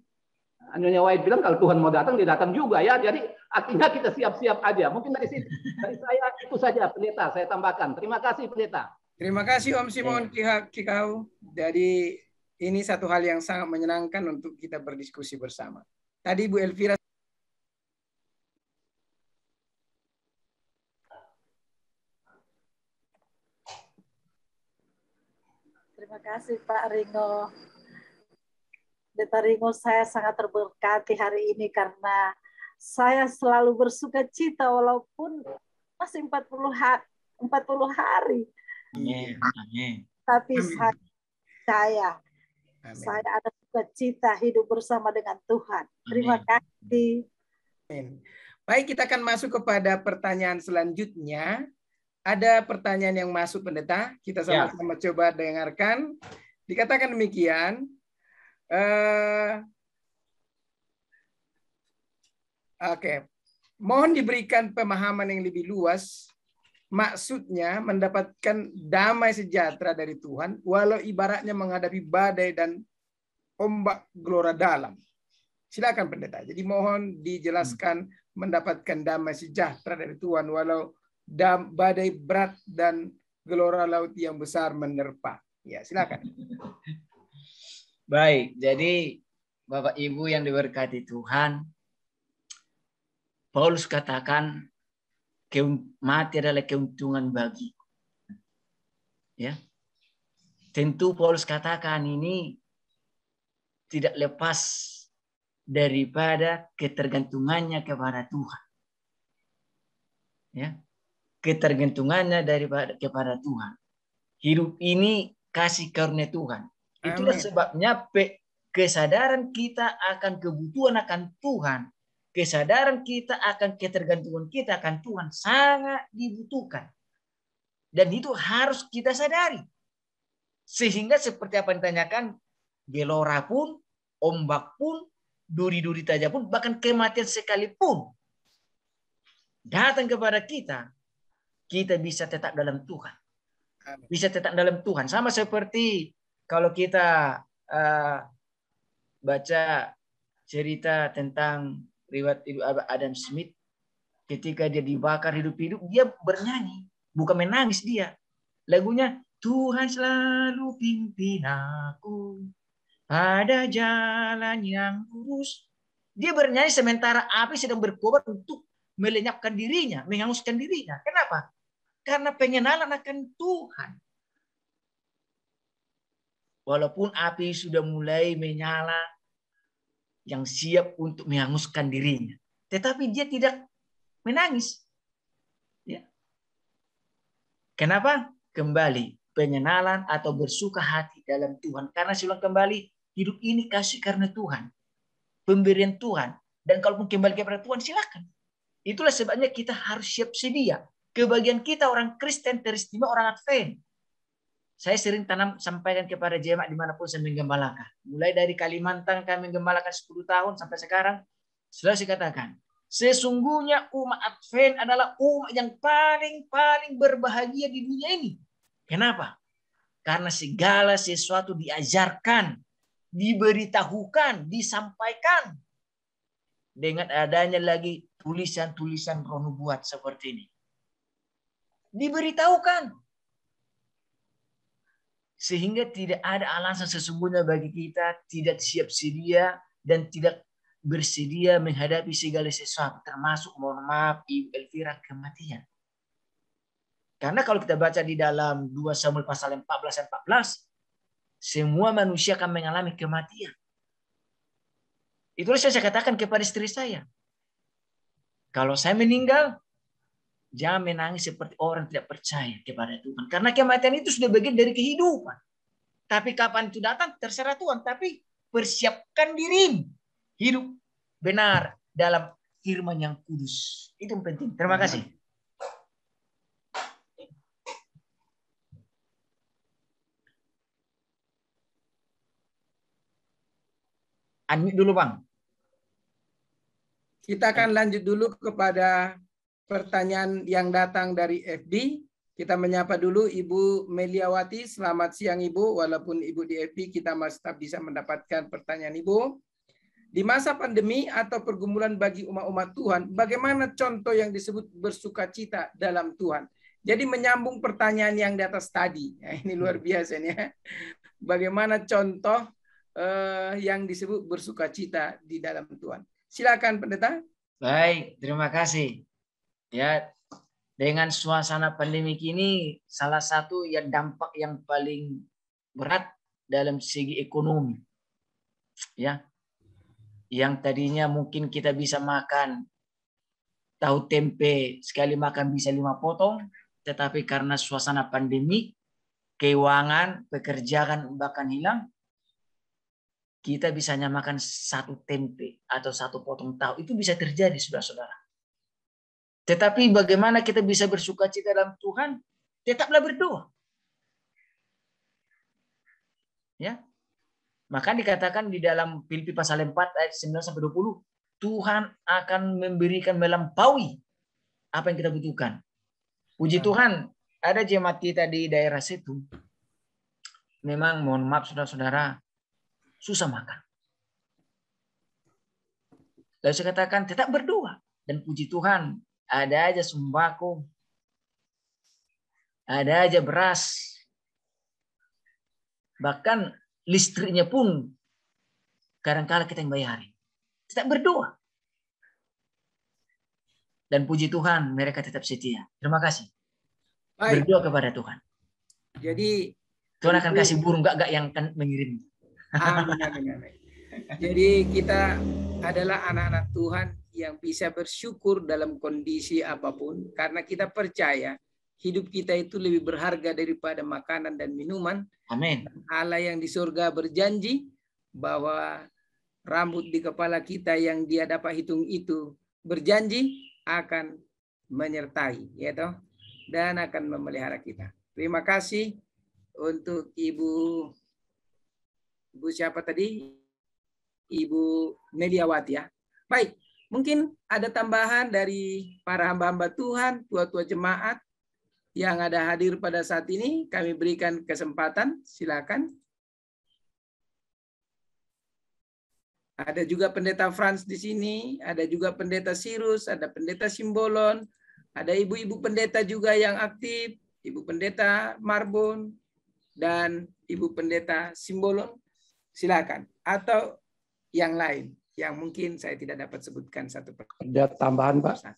Nyonya White bilang kalau Tuhan mau datang, dia datang juga ya. Jadi artinya kita siap-siap aja. Mungkin dari situ, dari saya itu saja Pendeta. Saya tambahkan. Terima kasih Pendeta. Terima kasih Om Simon Kikau. Jadi ini satu hal yang sangat menyenangkan untuk kita berdiskusi bersama. Tadi Bu Elvira. Terima kasih Pak Ringo. Pendeta Ringo, saya sangat terberkati hari ini karena Saya selalu bersuka cita walaupun masih 40 hari. Amin. Amin. Tapi Amin. saya percaya Amin. saya ada sukacita hidup bersama dengan Tuhan. Terima Amin. kasih. Amin. Baik, kita akan masuk kepada pertanyaan selanjutnya. Ada pertanyaan yang masuk, Pendeta. Kita sama-sama coba dengarkan. Dikatakan demikian. Oke. Mohon diberikan pemahaman yang lebih luas. Maksudnya mendapatkan damai sejahtera dari Tuhan, walau ibaratnya menghadapi badai dan ombak gelora dalam. Silakan Pendeta. Jadi mohon dijelaskan mendapatkan damai sejahtera dari Tuhan walau badai berat dan gelora laut yang besar menerpa. Ya, silakan. Baik, jadi Bapak Ibu yang diberkati Tuhan, Paulus katakan mati adalah keuntungan bagi. Ya. Tentu Paulus katakan ini tidak lepas daripada ketergantungannya kepada Tuhan. Ya. Ketergantungannya kepada Tuhan. Hidup ini kasih karunia Tuhan. Itulah sebabnya kesadaran kita akan kebutuhan akan Tuhan, kesadaran kita akan ketergantungan kita akan Tuhan sangat dibutuhkan. Dan itu harus kita sadari. Sehingga seperti apa yang ditanyakan, gelora pun, ombak pun, duri-duri tajam pun, bahkan kematian sekalipun datang kepada kita, kita bisa tetap dalam Tuhan. Bisa tetap dalam Tuhan. Sama seperti kalau kita baca cerita tentang riwayat Adam Smith, ketika dia dibakar hidup-hidup, dia bernyanyi, bukan menangis dia. Lagunya, Tuhan selalu pimpin aku pada jalan yang lurus. Dia bernyanyi sementara api sedang berkobar untuk melenyapkan dirinya, menghanguskan dirinya. Kenapa? Karena pengenalan akan Tuhan. Walaupun api sudah mulai menyala, yang siap untuk menghanguskan dirinya. Tetapi dia tidak menangis. Ya. Kenapa? Kembali pengenalan atau bersuka hati dalam Tuhan. Karena silang kembali, hidup ini kasih karena Tuhan. Pemberian Tuhan. Dan kalaupun kembali kepada Tuhan, silakan. Itulah sebabnya kita harus siap sedia. Kebagian kita orang Kristen teristimewa, orang Advent. Saya sering sampaikan kepada jemaat dimanapun saya menggembalakan. Mulai dari Kalimantan kami menggembalakan 10 tahun sampai sekarang. Sudah saya katakan, sesungguhnya umat Advent adalah umat yang paling berbahagia di dunia ini. Kenapa? Karena segala sesuatu diajarkan, diberitahukan, disampaikan. Dengan adanya lagi tulisan-tulisan roh nubuat seperti ini. Diberitahukan. Sehingga tidak ada alasan sesungguhnya bagi kita tidak siap sedia dan tidak bersedia menghadapi segala sesuatu. Termasuk, mohon maaf, Ibu Elvira, kematian. Karena kalau kita baca di dalam 2 Samuel pasal 14 semua manusia akan mengalami kematian. Itulah saya katakan kepada istri saya. Kalau saya meninggal, jangan menangis seperti orang tidak percaya kepada Tuhan. Karena kematian itu sudah bagian dari kehidupan. Tapi kapan itu datang, terserah Tuhan. Tapi persiapkan dirimu. Hidup benar dalam firman yang kudus. Itu yang penting. Terima kasih. Unmute dulu, Bang. Kita akan lanjut dulu kepada pertanyaan yang datang dari FB. Kita menyapa dulu Ibu Meliawati. Selamat siang Ibu. Walaupun Ibu di FB, kita masih tetap bisa mendapatkan pertanyaan Ibu. Di masa pandemi atau pergumulan bagi umat-umat Tuhan, bagaimana contoh yang disebut bersukacita dalam Tuhan? Jadi menyambung pertanyaan yang di atas tadi. Ya, ini luar biasa ya. Bagaimana contoh yang disebut bersukacita di dalam Tuhan? Silakan Pendeta. Baik, terima kasih. Ya, dengan suasana pandemi ini salah satu yang dampak yang paling berat dalam segi ekonomi. Ya. yang tadinya mungkin kita bisa makan tahu tempe sekali makan bisa 5 potong, tetapi karena suasana pandemi, keuangan, pekerjaan bahkan hilang, kita bisa hanya makan 1 tempe atau 1 potong tahu. Itu bisa terjadi, saudara-saudara. Tetapi bagaimana kita bisa bersukacita dalam Tuhan? Tetaplah berdoa. Ya. Maka dikatakan di dalam Filipi pasal 4 ayat 9-20, Tuhan akan memberikan melampaui apa yang kita butuhkan. Puji Tuhan, ada jemaat kita di daerah situ. Memang mohon maaf saudara-saudara, susah makan. Lalu saya katakan tetap berdoa. Dan puji Tuhan, ada aja sembako, ada aja beras. Bahkan listriknya pun kadang-kala kita yang bayari. Tetap berdoa. Dan puji Tuhan, mereka tetap setia. Terima kasih. Baik. Berdoa kepada Tuhan. Jadi Tuhan akan kasih burung gak yang akan mengirim. Amin, amin, amin. Jadi kita adalah anak-anak Tuhan yang bisa bersyukur dalam kondisi apapun. Karena kita percaya hidup kita itu lebih berharga daripada makanan dan minuman. Amin. Allah yang di surga berjanji bahwa rambut di kepala kita yang Dia dapat hitung itu berjanji akan menyertai, ya toh, dan akan memelihara kita. Terima kasih untuk Ibu siapa tadi? Ibu Meliawati ya. Baik, mungkin ada tambahan dari para hamba-hamba Tuhan, tua-tua jemaat yang ada hadir pada saat ini. Kami berikan kesempatan, silakan. Ada juga pendeta Frans di sini, ada juga pendeta Sirus, ada pendeta Simbolon, ada ibu-ibu pendeta juga yang aktif, ibu pendeta Marbon, dan ibu pendeta Simbolon. Silakan. Atau yang lain yang mungkin saya tidak dapat sebutkan satu persatu. Ada tambahan, Pak?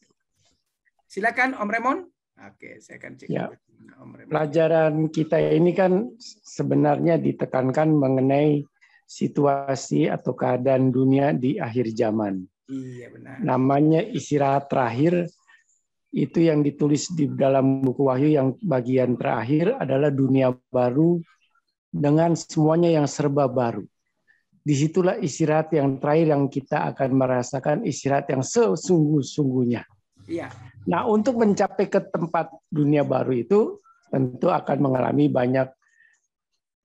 Silakan Om Remon. Oke, saya akan cek. Ya. Om Remon. Pelajaran kita ini kan sebenarnya ditekankan mengenai situasi atau keadaan dunia di akhir zaman. Iya, benar. Namanya istirahat terakhir, itu yang ditulis di dalam buku Wahyu yang bagian terakhir adalah dunia baru dengan semuanya yang serba baru. Disitulah istirahat yang terakhir yang kita akan merasakan istirahat yang sesungguh-sungguhnya. Iya. Nah, untuk mencapai ke tempat dunia baru itu tentu akan mengalami banyak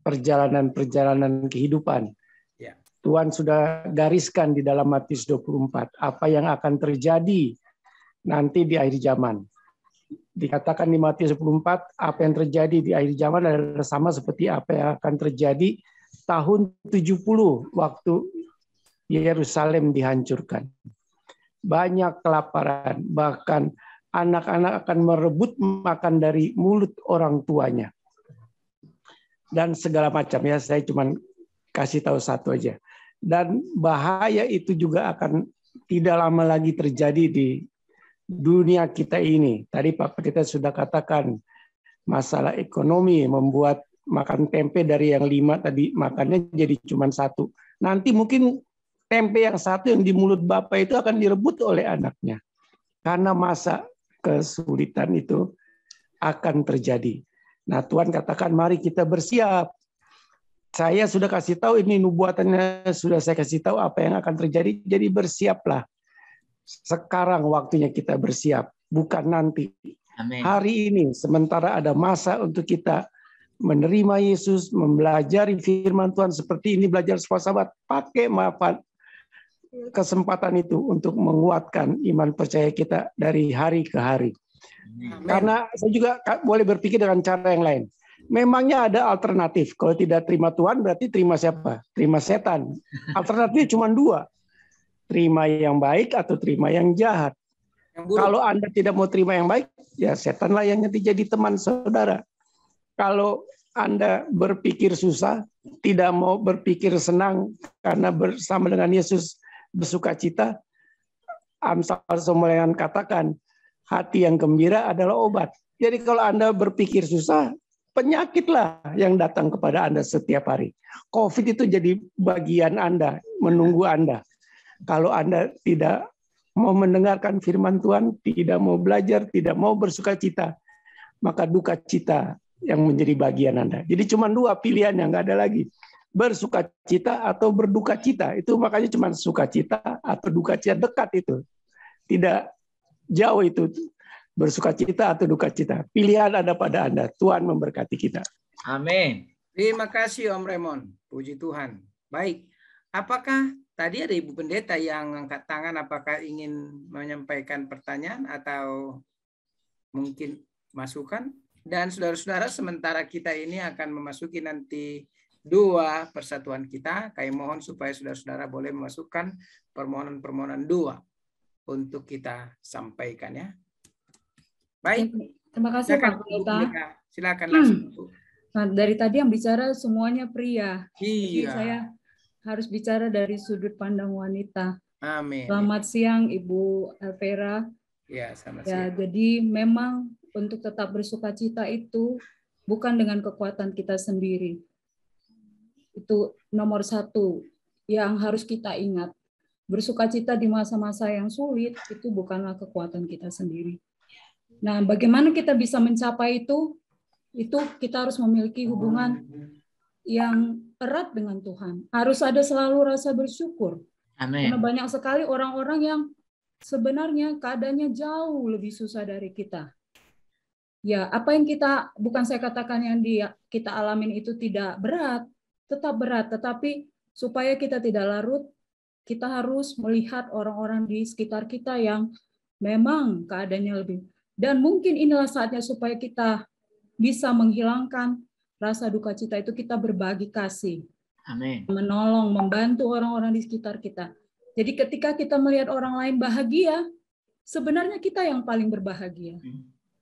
perjalanan-perjalanan kehidupan. Ya. Tuhan sudah gariskan di dalam Matius 24 apa yang akan terjadi nanti di akhir zaman. Dikatakan di Matius 24 apa yang terjadi di akhir zaman adalah sama seperti apa yang akan terjadi tahun 70 waktu Yerusalem dihancurkan. Banyak kelaparan, bahkan anak-anak akan merebut makan dari mulut orang tuanya. Dan segala macam, ya saya cuma kasih tahu satu aja. Dan bahaya itu juga akan tidak lama lagi terjadi di dunia kita ini. Tadi Pak Pendeta sudah katakan masalah ekonomi membuat makan tempe dari yang 5 tadi makannya jadi cuma 1. Nanti mungkin tempe yang 1 yang di mulut Bapak itu akan direbut oleh anaknya. Karena masa kesulitan itu akan terjadi. Nah, Tuhan katakan mari kita bersiap. Saya sudah kasih tahu ini nubuatannya, sudah saya kasih tahu apa yang akan terjadi. Jadi bersiaplah. Sekarang waktunya kita bersiap, bukan nanti. Amin. Hari ini sementara ada masa untuk kita menerima Yesus, mempelajari firman Tuhan seperti ini, belajar sahabat, pakai manfaat kesempatan itu untuk menguatkan iman percaya kita dari hari ke hari. Amin. Karena saya juga boleh berpikir dengan cara yang lain. Memangnya ada alternatif. Kalau tidak terima Tuhan berarti terima siapa? Terima setan. Alternatifnya cuma 2. Terima yang baik atau terima yang jahat. Kalau Anda tidak mau terima yang baik, ya setanlah yang nanti jadi teman saudara. Kalau Anda berpikir susah, tidak mau berpikir senang karena bersama dengan Yesus bersukacita, Amsal Solomon katakan, hati yang gembira adalah obat. Jadi kalau Anda berpikir susah, penyakitlah yang datang kepada Anda setiap hari. COVID itu jadi bagian Anda, menunggu Anda. Kalau Anda tidak mau mendengarkan firman Tuhan, tidak mau belajar, tidak mau bersukacita, maka duka cita yang menjadi bagian Anda. Jadi cuma dua pilihan yang nggak ada lagi. Bersukacita atau berduka cita. Itu makanya cuma sukacita atau duka cita, dekat itu. Tidak jauh itu. Bersukacita atau duka cita. Pilihan ada pada Anda. Tuhan memberkati kita. Amin. Terima kasih Om Raymond. Puji Tuhan. Baik. Apakah tadi ada Ibu Pendeta yang angkat tangan, apakah ingin menyampaikan pertanyaan atau mungkin masukan? Dan saudara-saudara, sementara kita ini akan memasuki nanti doa persatuan kita, kami mohon supaya saudara-saudara boleh memasukkan permohonan-permohonan doa untuk kita sampaikan ya. Baik. Terima kasih Pak Pendeta. Silakan langsung. Nah, dari tadi yang bicara semuanya pria. Jadi Iya. saya harus bicara dari sudut pandang wanita. Amin. Selamat siang Ibu Elvera. Ya, selamat Ya, siang. jadi memang untuk tetap bersukacita itu bukan dengan kekuatan kita sendiri. Itu nomor satu yang harus kita ingat. Bersukacita di masa-masa yang sulit itu bukanlah kekuatan kita sendiri. Nah, bagaimana kita bisa mencapai itu? Itu kita harus memiliki hubungan yang erat dengan Tuhan. Harus ada selalu rasa bersyukur. Amin. Karena banyak sekali orang-orang yang sebenarnya keadaannya jauh lebih susah dari kita. Ya, apa yang kita, bukan saya katakan yang kita alamin itu tidak berat, tetap berat, tetapi supaya kita tidak larut, kita harus melihat orang-orang di sekitar kita yang memang keadaannya lebih. Dan mungkin inilah saatnya supaya kita bisa menghilangkan rasa duka cita itu, kita berbagi kasih. Amin. Menolong, membantu orang-orang di sekitar kita. Jadi ketika kita melihat orang lain bahagia, sebenarnya kita yang paling berbahagia.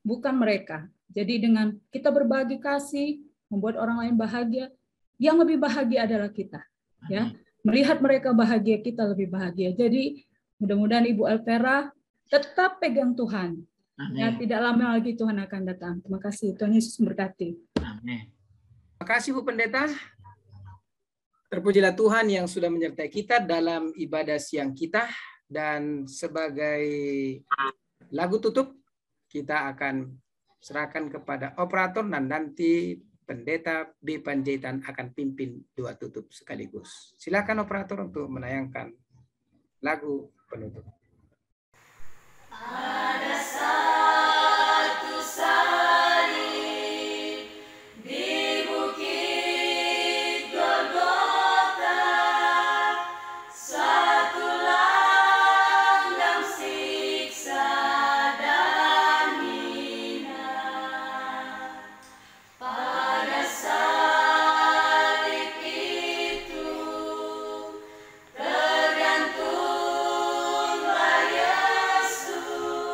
Bukan mereka. Jadi dengan kita berbagi kasih, membuat orang lain bahagia, yang lebih bahagia adalah kita. Ya, melihat mereka bahagia, kita lebih bahagia. Jadi mudah-mudahan Ibu Elvera tetap pegang Tuhan. Ya, tidak lama lagi Tuhan akan datang. Terima kasih. Tuhan Yesus memberkati. Amin. Terima kasih Bu Pendeta. Terpujilah Tuhan yang sudah menyertai kita dalam ibadah siang kita. Dan sebagai lagu tutup, kita akan serahkan kepada operator dan nanti Pendeta B. Panjaitan akan pimpin doa tutup sekaligus. Silakan operator untuk menayangkan lagu penutup. Ada satu salib di bukit Golgota, satu langgam siksa dan hina. Pada salib itu tergantunglah Yesus.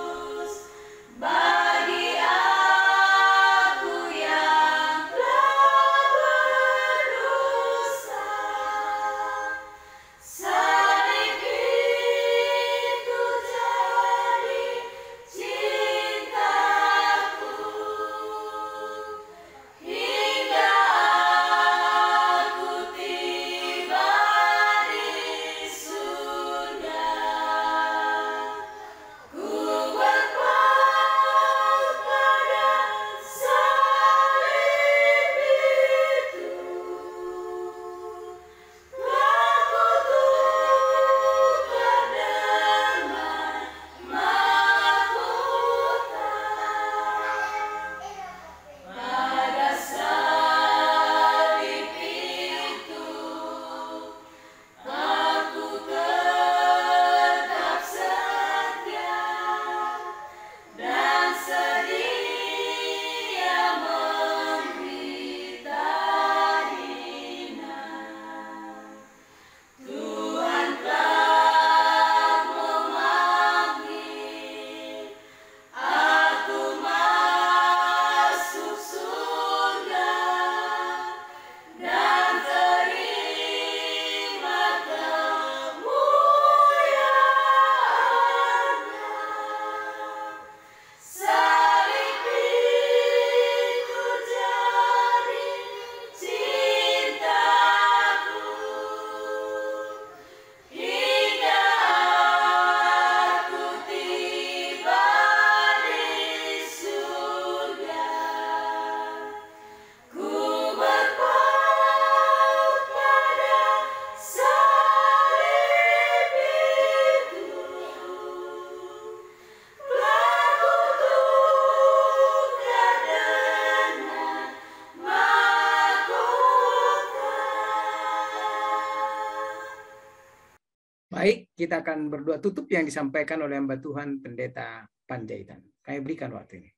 Baik, kita akan berdoa tutup yang disampaikan oleh hamba Tuhan Pendeta Panjaitan. Kami berikan waktu ini.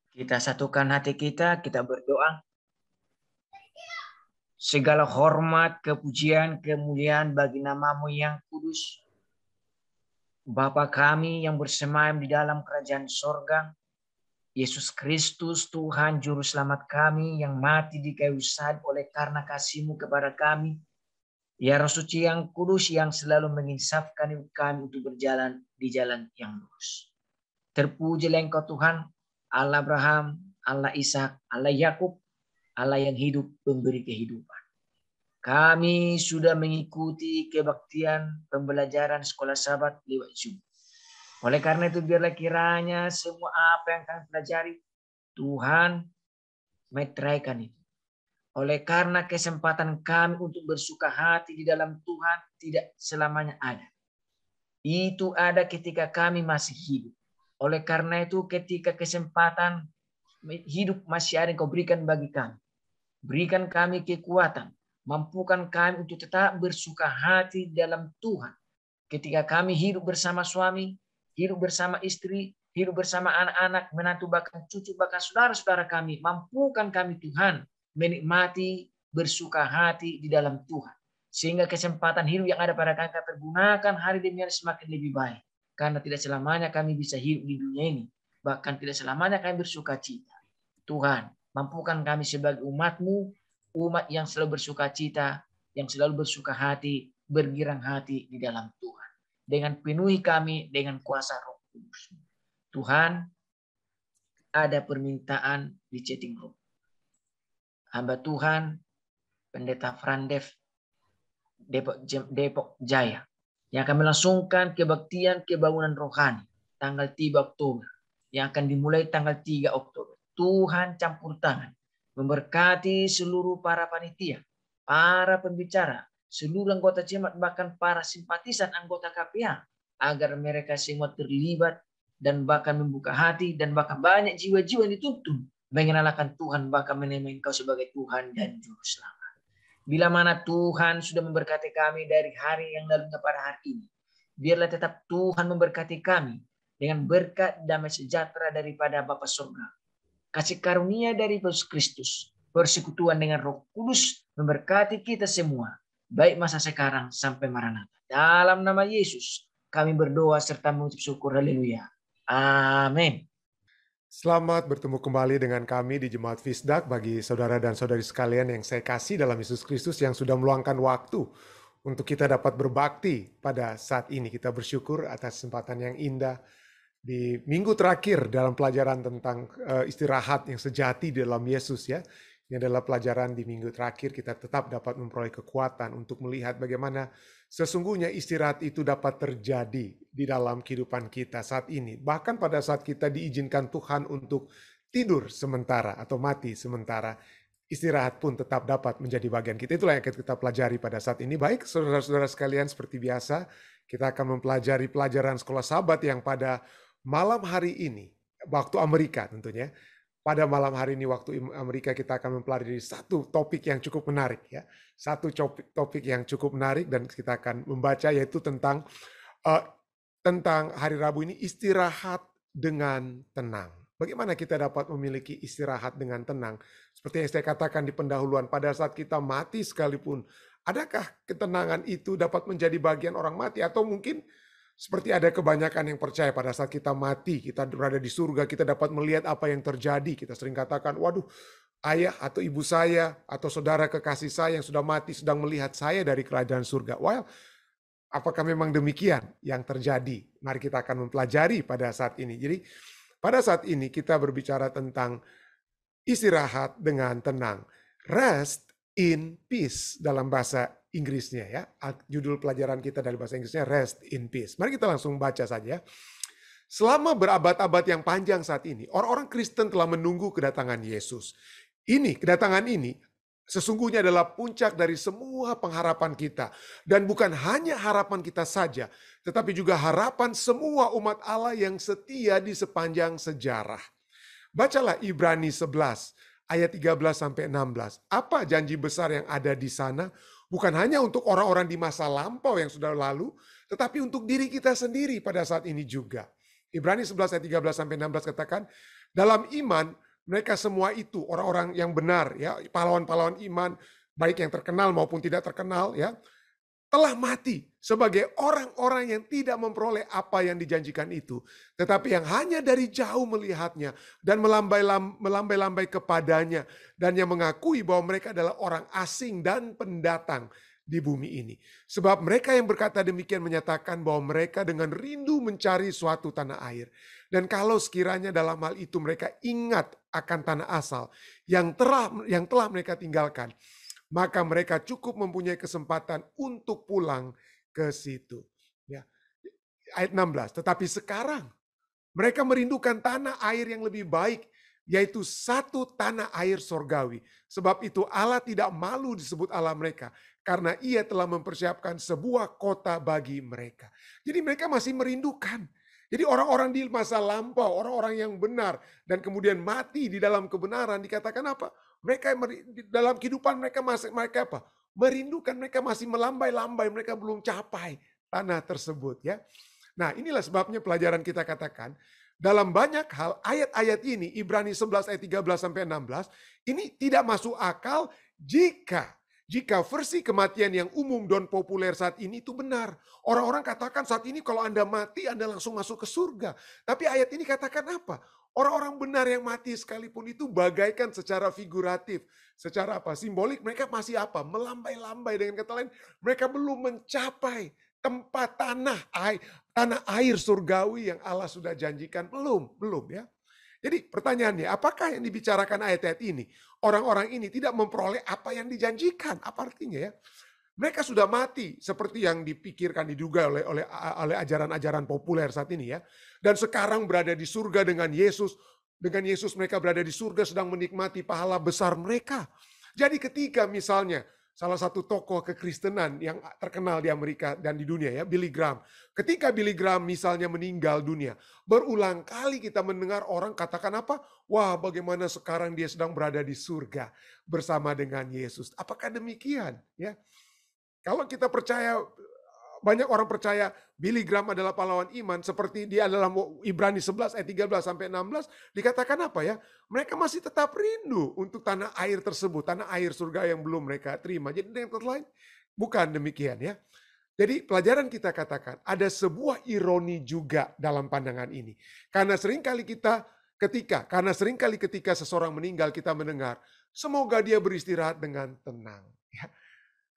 Kita satukan hati kita berdoa. Segala hormat, kepujian, kemuliaan bagi nama-Mu yang kudus. Bapa kami yang bersemayam di dalam kerajaan sorga, Yesus Kristus Tuhan Juru Selamat kami yang mati di kayu salib oleh karena kasih-Mu kepada kami. Ya Roh Suci yang kudus yang selalu menginsafkan kami untuk berjalan di jalan yang lurus. Terpujilah Engkau Tuhan, Allah Abraham, Allah Ishak, Allah Yakub, Allah yang hidup memberi kehidupan. Kami sudah mengikuti kebaktian pembelajaran sekolah Sabat lewat Zoom. Oleh karena itu biarlah kiranya semua apa yang kami pelajari, Tuhan meteraikan itu. Oleh karena kesempatan kami untuk bersuka hati di dalam Tuhan tidak selamanya ada. Itu ada ketika kami masih hidup. Oleh karena itu ketika kesempatan hidup masih ada yang Kau berikan bagi kami. Berikan kami kekuatan. Mampukan kami untuk tetap bersuka hati di dalam Tuhan. Ketika kami hidup bersama suami, hidup bersama istri, hidup bersama anak-anak, menantu, bahkan cucu, bahkan saudara-saudara kami. Mampukan kami Tuhan menikmati bersuka hati di dalam Tuhan. Sehingga kesempatan hidup yang ada pada kami pergunakan hari demi hari semakin lebih baik. Karena tidak selamanya kami bisa hidup di dunia ini. Bahkan tidak selamanya kami bersuka cita. Tuhan, mampukan kami sebagai umat-Mu, umat yang selalu bersuka cita, yang selalu bersuka hati, bergirang hati di dalam Tuhan. Dengan penuhi kami dengan kuasa Roh Kudus. Tuhan, ada permintaan di chatting room. Hamba Tuhan, Pendeta Frandev, Depok Jaya, yang akan melangsungkan kebaktian kebangunan rohani tanggal 3 Oktober, yang akan dimulai tanggal 3 Oktober. Tuhan campur tangan, memberkati seluruh para panitia, para pembicara, seluruh anggota jemaat, bahkan para simpatisan anggota KPA, agar mereka semua terlibat dan bahkan membuka hati dan bahkan banyak jiwa-jiwa yang dituntun mengenalkan Tuhan, bahkan menerima Engkau sebagai Tuhan dan Juru Selamat. Bila mana Tuhan sudah memberkati kami dari hari yang lalu kepada hari ini, biarlah tetap Tuhan memberkati kami dengan berkat damai sejahtera daripada Bapa Surga, kasih karunia dari Yesus Kristus, persekutuan dengan Roh Kudus memberkati kita semua, baik masa sekarang sampai Maranatha. Dalam nama Yesus kami berdoa serta mengucap syukur. Haleluya. Amin. Selamat bertemu kembali dengan kami di Jemaat Fisdak. Bagi saudara dan saudari sekalian yang saya kasih dalam Yesus Kristus yang sudah meluangkan waktu untuk kita dapat berbakti pada saat ini. Kita bersyukur atas kesempatan yang indah di minggu terakhir dalam pelajaran tentang istirahat yang sejati di dalam Yesus ya. Ini adalah pelajaran di minggu terakhir, kita tetap dapat memperoleh kekuatan untuk melihat bagaimana sesungguhnya istirahat itu dapat terjadi di dalam kehidupan kita saat ini. Bahkan pada saat kita diizinkan Tuhan untuk tidur sementara atau mati sementara, istirahat pun tetap dapat menjadi bagian kita. Itulah yang kita pelajari pada saat ini. Baik, saudara-saudara sekalian, seperti biasa, kita akan mempelajari pelajaran sekolah Sabat yang pada malam hari ini, waktu Amerika tentunya. Pada malam hari ini waktu Amerika kita akan mempelajari satu topik yang cukup menarik ya. Satu topik yang cukup menarik dan kita akan membaca yaitu tentang hari Rabu ini istirahat dengan tenang. Bagaimana kita dapat memiliki istirahat dengan tenang? Seperti yang saya katakan di pendahuluan, pada saat kita mati sekalipun, adakah ketenangan itu dapat menjadi bagian orang mati? Atau mungkin seperti ada kebanyakan yang percaya pada saat kita mati, kita berada di surga, kita dapat melihat apa yang terjadi. Kita sering katakan, waduh, ayah atau ibu saya atau saudara kekasih saya yang sudah mati sedang melihat saya dari kerajaan surga. Well, apakah memang demikian yang terjadi? Mari kita akan mempelajari pada saat ini. Jadi pada saat ini kita berbicara tentang istirahat dengan tenang. Rest in peace dalam bahasa Inggrisnya ya. Judul pelajaran kita dari bahasa Inggrisnya Rest in Peace. Mari kita langsung baca saja. Selama berabad-abad yang panjang saat ini, orang-orang Kristen telah menunggu kedatangan Yesus. Kedatangan ini sesungguhnya adalah puncak dari semua pengharapan kita. Dan bukan hanya harapan kita saja, tetapi juga harapan semua umat Allah yang setia di sepanjang sejarah. Bacalah Ibrani 11 ayat 13-16. Apa janji besar yang ada di sana? Bukan hanya untuk orang-orang di masa lampau yang sudah lalu, tetapi untuk diri kita sendiri pada saat ini juga. Ibrani 11 ayat 13-16 katakan, dalam iman mereka semua itu orang-orang yang benar, ya, pahlawan-pahlawan iman, baik yang terkenal maupun tidak terkenal, ya, telah mati sebagai orang-orang yang tidak memperoleh apa yang dijanjikan itu, tetapi yang hanya dari jauh melihatnya dan melambai-lambai kepadanya, dan yang mengakui bahwa mereka adalah orang asing dan pendatang di bumi ini. Sebab mereka yang berkata demikian menyatakan bahwa mereka dengan rindu mencari suatu tanah air. Dan kalau sekiranya dalam hal itu mereka ingat akan tanah asal yang telah mereka tinggalkan, maka mereka cukup mempunyai kesempatan untuk pulang ke situ. Ya. Ayat 16, tetapi sekarang mereka merindukan tanah air yang lebih baik, yaitu satu tanah air sorgawi. Sebab itu Allah tidak malu disebut Allah mereka, karena ia telah mempersiapkan sebuah kota bagi mereka. Jadi mereka masih merindukan. Jadi orang-orang di masa lampau, orang-orang yang benar, dan kemudian mati di dalam kebenaran, dikatakan apa? Mereka dalam kehidupan mereka apa? Merindukan, mereka masih melambai-lambai, mereka belum capai tanah tersebut, ya. Nah, inilah sebabnya pelajaran kita katakan dalam banyak hal ayat-ayat ini, Ibrani 11 ayat 13-16, ini tidak masuk akal jika versi kematian yang umum dan populer saat ini itu benar. Orang-orang katakan saat ini kalau Anda mati, Anda langsung masuk ke surga. Tapi ayat ini katakan apa? Orang-orang benar yang mati sekalipun itu bagaikan secara figuratif. Secara apa? Simbolik mereka masih apa? Melambai-lambai, dengan kata lain. Mereka belum mencapai tempat tanah air surgawi yang Allah sudah janjikan. Belum ya. Jadi pertanyaannya, apakah yang dibicarakan ayat-ayat ini? Orang-orang ini tidak memperoleh apa yang dijanjikan. Apa artinya ya? Mereka sudah mati seperti yang dipikirkan, diduga oleh ajaran-ajaran populer saat ini ya. Dan sekarang berada di surga dengan Yesus. Dengan Yesus mereka berada di surga sedang menikmati pahala besar mereka. Jadi ketika misalnya salah satu tokoh kekristenan yang terkenal di Amerika dan di dunia ya, Billy Graham. Ketika Billy Graham misalnya meninggal dunia, berulang kali kita mendengar orang katakan apa? Wah, bagaimana sekarang dia sedang berada di surga bersama dengan Yesus. Apakah demikian? Ya. Kalau kita percaya, banyak orang percaya Billy Graham adalah pahlawan iman, seperti dia adalah Ibrani 11 ayat 13-16, dikatakan apa ya? Mereka masih tetap rindu untuk tanah air tersebut, tanah air surga yang belum mereka terima. Jadi dengan kata lain, bukan demikian ya. Jadi pelajaran kita katakan, ada sebuah ironi juga dalam pandangan ini. Karena seringkali ketika seseorang meninggal kita mendengar, semoga dia beristirahat dengan tenang. Ya.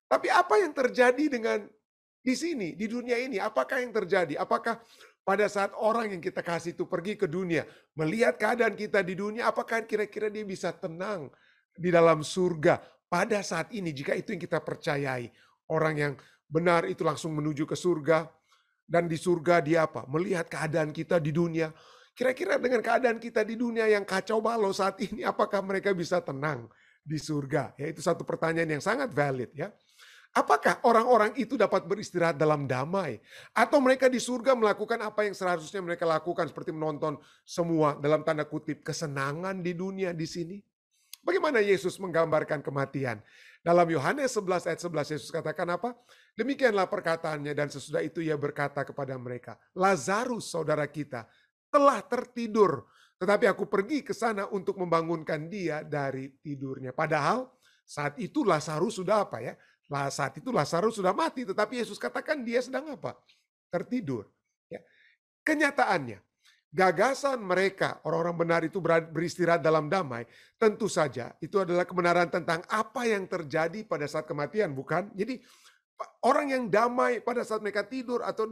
Tapi apa yang terjadi dengan di sini, di dunia ini, apakah yang terjadi? Apakah pada saat orang yang kita kasih itu pergi ke dunia, melihat keadaan kita di dunia, apakah kira-kira dia bisa tenang di dalam surga pada saat ini? Jika itu yang kita percayai, orang yang benar itu langsung menuju ke surga, dan di surga dia apa? Melihat keadaan kita di dunia. Kira-kira dengan keadaan kita di dunia yang kacau balau saat ini, apakah mereka bisa tenang di surga? Ya, itu satu pertanyaan yang sangat valid ya. Apakah orang-orang itu dapat beristirahat dalam damai? Atau mereka di surga melakukan apa yang seharusnya mereka lakukan, seperti menonton semua dalam tanda kutip kesenangan di dunia di sini? Bagaimana Yesus menggambarkan kematian? Dalam Yohanes 11 ayat 11 Yesus katakan apa? Demikianlah perkataannya, dan sesudah itu ia berkata kepada mereka, Lazarus saudara kita telah tertidur, tetapi aku pergi ke sana untuk membangunkan dia dari tidurnya. Padahal saat itu Lazarus sudah apa ya? Saat itu Lazarus sudah mati, tetapi Yesus katakan dia sedang apa? Tertidur. Ya. Kenyataannya, gagasan mereka, orang-orang benar itu beristirahat dalam damai, tentu saja itu adalah kebenaran tentang apa yang terjadi pada saat kematian, bukan? Jadi orang yang damai pada saat mereka tidur atau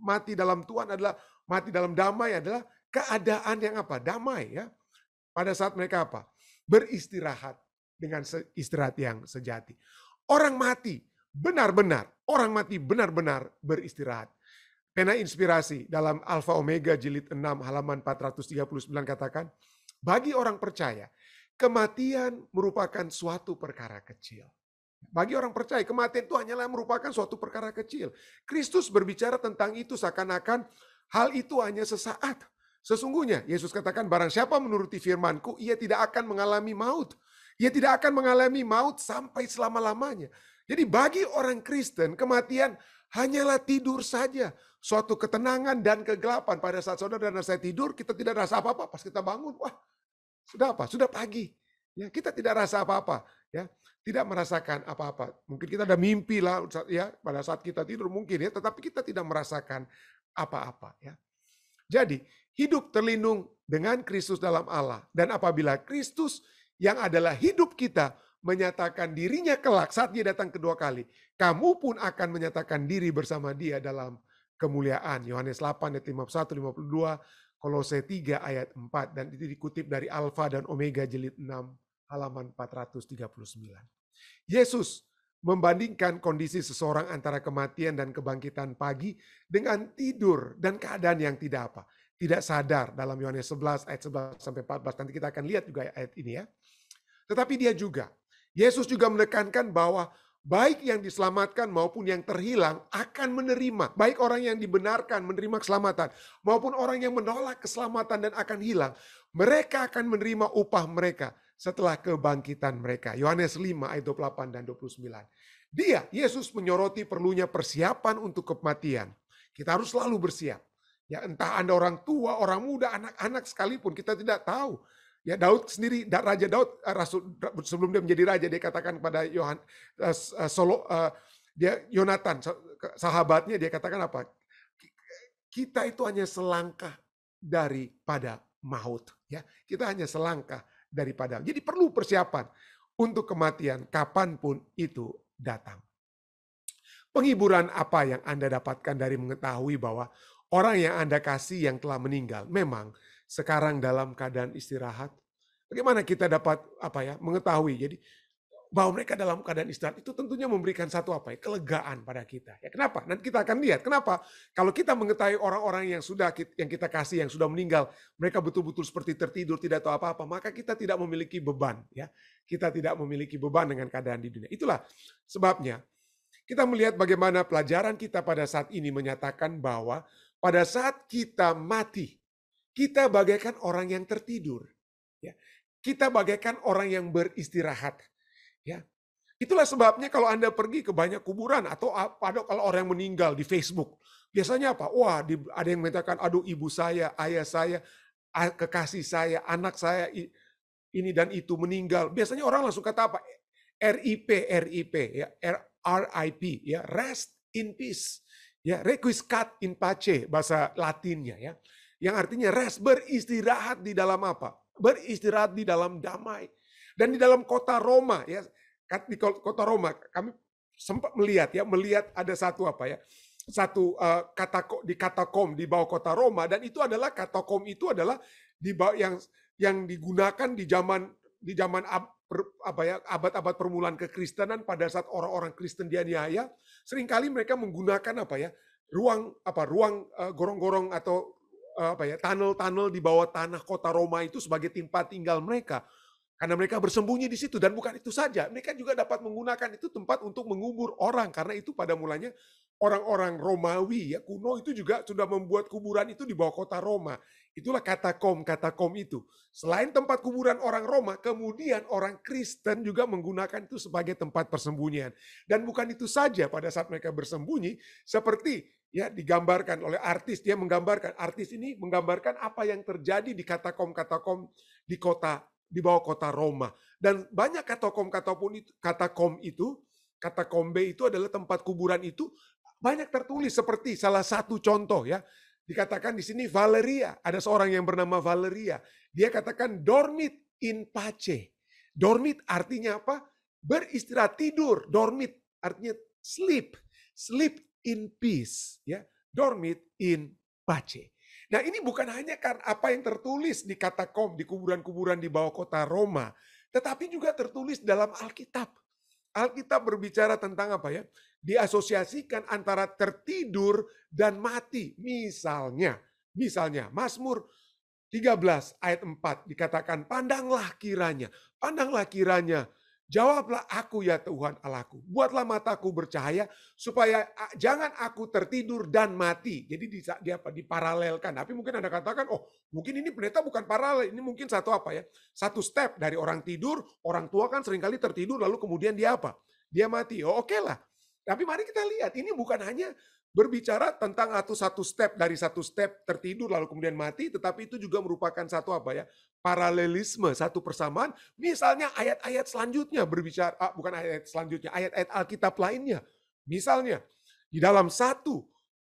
mati dalam Tuhan adalah mati dalam damai adalah keadaan yang apa? Damai ya. Pada saat mereka apa? Beristirahat dengan istirahat yang sejati. Orang mati benar-benar beristirahat. Pena Inspirasi dalam Alfa Omega jilid 6 halaman 439 katakan, bagi orang percaya, kematian merupakan suatu perkara kecil. Bagi orang percaya, kematian itu hanyalah merupakan suatu perkara kecil. Kristus berbicara tentang itu seakan-akan hal itu hanya sesaat. Sesungguhnya, Yesus katakan, barang siapa menuruti firman-Ku, ia tidak akan mengalami maut. Ia tidak akan mengalami maut sampai selama-lamanya. Jadi bagi orang Kristen, kematian hanyalah tidur saja. Suatu ketenangan dan kegelapan. Pada saat saudara dan saya tidur, kita tidak rasa apa-apa. Pas kita bangun, wah, sudah apa? Sudah pagi. Ya, kita tidak rasa apa-apa. Ya, tidak merasakan apa-apa. Mungkin kita ada mimpi lah, ya, pada saat kita tidur mungkin ya, tetapi kita tidak merasakan apa-apa. Ya. Jadi, hidup terlindung dengan Kristus dalam Allah. Dan apabila Kristus yang adalah hidup kita menyatakan dirinya kelak saat dia datang kedua kali, kamu pun akan menyatakan diri bersama dia dalam kemuliaan. Yohanes 8 ayat 51, 52, Kolose 3 ayat 4. Dan itu dikutip dari Alfa dan Omega jilid 6 halaman 439. Yesus membandingkan kondisi seseorang antara kematian dan kebangkitan pagi dengan tidur dan keadaan yang tidak apa. Tidak sadar dalam Yohanes 11 ayat 11 sampai 14. Nanti kita akan lihat juga ayat ini ya. Tetapi Yesus juga menekankan bahwa baik yang diselamatkan maupun yang terhilang akan menerima. Baik orang yang dibenarkan menerima keselamatan maupun orang yang menolak keselamatan dan akan hilang. Mereka akan menerima upah mereka setelah kebangkitan mereka. Yohanes 5 ayat 28 dan 29. Yesus menyoroti perlunya persiapan untuk kematian. Kita harus selalu bersiap. Ya, entah Anda orang tua, orang muda, anak-anak sekalipun, kita tidak tahu. Ya, Daud sendiri, Raja Daud, Rasul, sebelum dia menjadi raja, dia katakan kepada Yonatan, sahabatnya, dia katakan apa? Kita itu hanya selangkah daripada maut. Ya, kita hanya selangkah daripada. Jadi perlu persiapan untuk kematian kapanpun itu datang. Penghiburan apa yang Anda dapatkan dari mengetahui bahwa orang yang Anda kasih yang telah meninggal memang sekarang dalam keadaan istirahat? Bagaimana kita dapat mengetahui? Jadi bahwa mereka dalam keadaan istirahat itu tentunya memberikan satu kelegaan pada kita. Ya, kenapa? Nanti kita akan lihat kenapa kalau kita mengetahui orang-orang yang kita kasih yang sudah meninggal, mereka betul-betul seperti tertidur, tidak tahu apa-apa, maka kita tidak memiliki beban. Ya, kita tidak memiliki beban dengan keadaan di dunia. Itulah sebabnya kita melihat bagaimana pelajaran kita pada saat ini menyatakan bahwa pada saat kita mati, kita bagaikan orang yang tertidur. Ya. Kita bagaikan orang yang beristirahat. Ya. Itulah sebabnya kalau Anda pergi ke banyak kuburan atau kalau orang yang meninggal di Facebook, biasanya apa? Wah, ada yang mengatakan, aduh ibu saya, ayah saya, kekasih saya, anak saya, ini dan itu meninggal. Biasanya orang langsung kata apa? RIP, ya, RIP, ya, rest in peace. Ya, requiescat in pace, bahasa Latinnya ya. Yang artinya rest, beristirahat di dalam apa? Beristirahat di dalam damai. Dan di dalam kota Roma ya, di kota Roma kami sempat melihat ada satu di katakom di bawah kota Roma, dan itu adalah katakom itu adalah di bawah yang digunakan di zaman abad-abad permulaan kekristenan. Pada saat orang-orang Kristen dianiaya, seringkali mereka menggunakan ruang gorong-gorong atau tunnel-tunnel di bawah tanah kota Roma itu sebagai tempat tinggal mereka. Karena mereka bersembunyi di situ, dan bukan itu saja, mereka juga dapat menggunakan itu tempat untuk mengubur orang, karena itu pada mulanya orang-orang Romawi ya kuno itu juga sudah membuat kuburan itu di bawah kota Roma. Itulah katakom itu. Selain tempat kuburan orang Roma, kemudian orang Kristen juga menggunakan itu sebagai tempat persembunyian. Dan bukan itu saja, pada saat mereka bersembunyi, seperti ya digambarkan oleh artis, artis ini menggambarkan apa yang terjadi di katakom di bawah kota Roma. Dan banyak katakombe itu adalah tempat kuburan itu, banyak tertulis seperti salah satu contoh ya. Dikatakan di sini Valeria, ada seorang yang bernama Valeria. Dia katakan dormit in pace. Dormit artinya apa? Beristirahat, tidur. Dormit artinya sleep. Sleep in peace, ya. Dormit in pace. Nah, ini bukan hanya karena apa yang tertulis di katakom, di kuburan-kuburan di bawah kota Roma, tetapi juga tertulis dalam Alkitab. Alkitab berbicara tentang apa ya? Diasosiasikan antara tertidur dan mati. Misalnya Mazmur 13 ayat 4 dikatakan, pandanglah kiranya, jawablah aku ya Tuhan Allahku, buatlah mataku bercahaya supaya jangan aku tertidur dan mati. Jadi diparalelkan. Tapi mungkin Anda katakan, oh mungkin ini pendeta bukan paralel, ini mungkin satu step dari orang tidur. Orang tua kan seringkali tertidur lalu kemudian dia dia mati. Oh, oke lah. Tapi mari kita lihat, ini bukan hanya berbicara tentang satu step dari satu step tertidur lalu kemudian mati, tetapi itu juga merupakan satu apa ya, paralelisme, satu persamaan. Misalnya ayat-ayat selanjutnya berbicara, bukan ayat selanjutnya, ayat-ayat Alkitab lainnya. Misalnya di dalam 1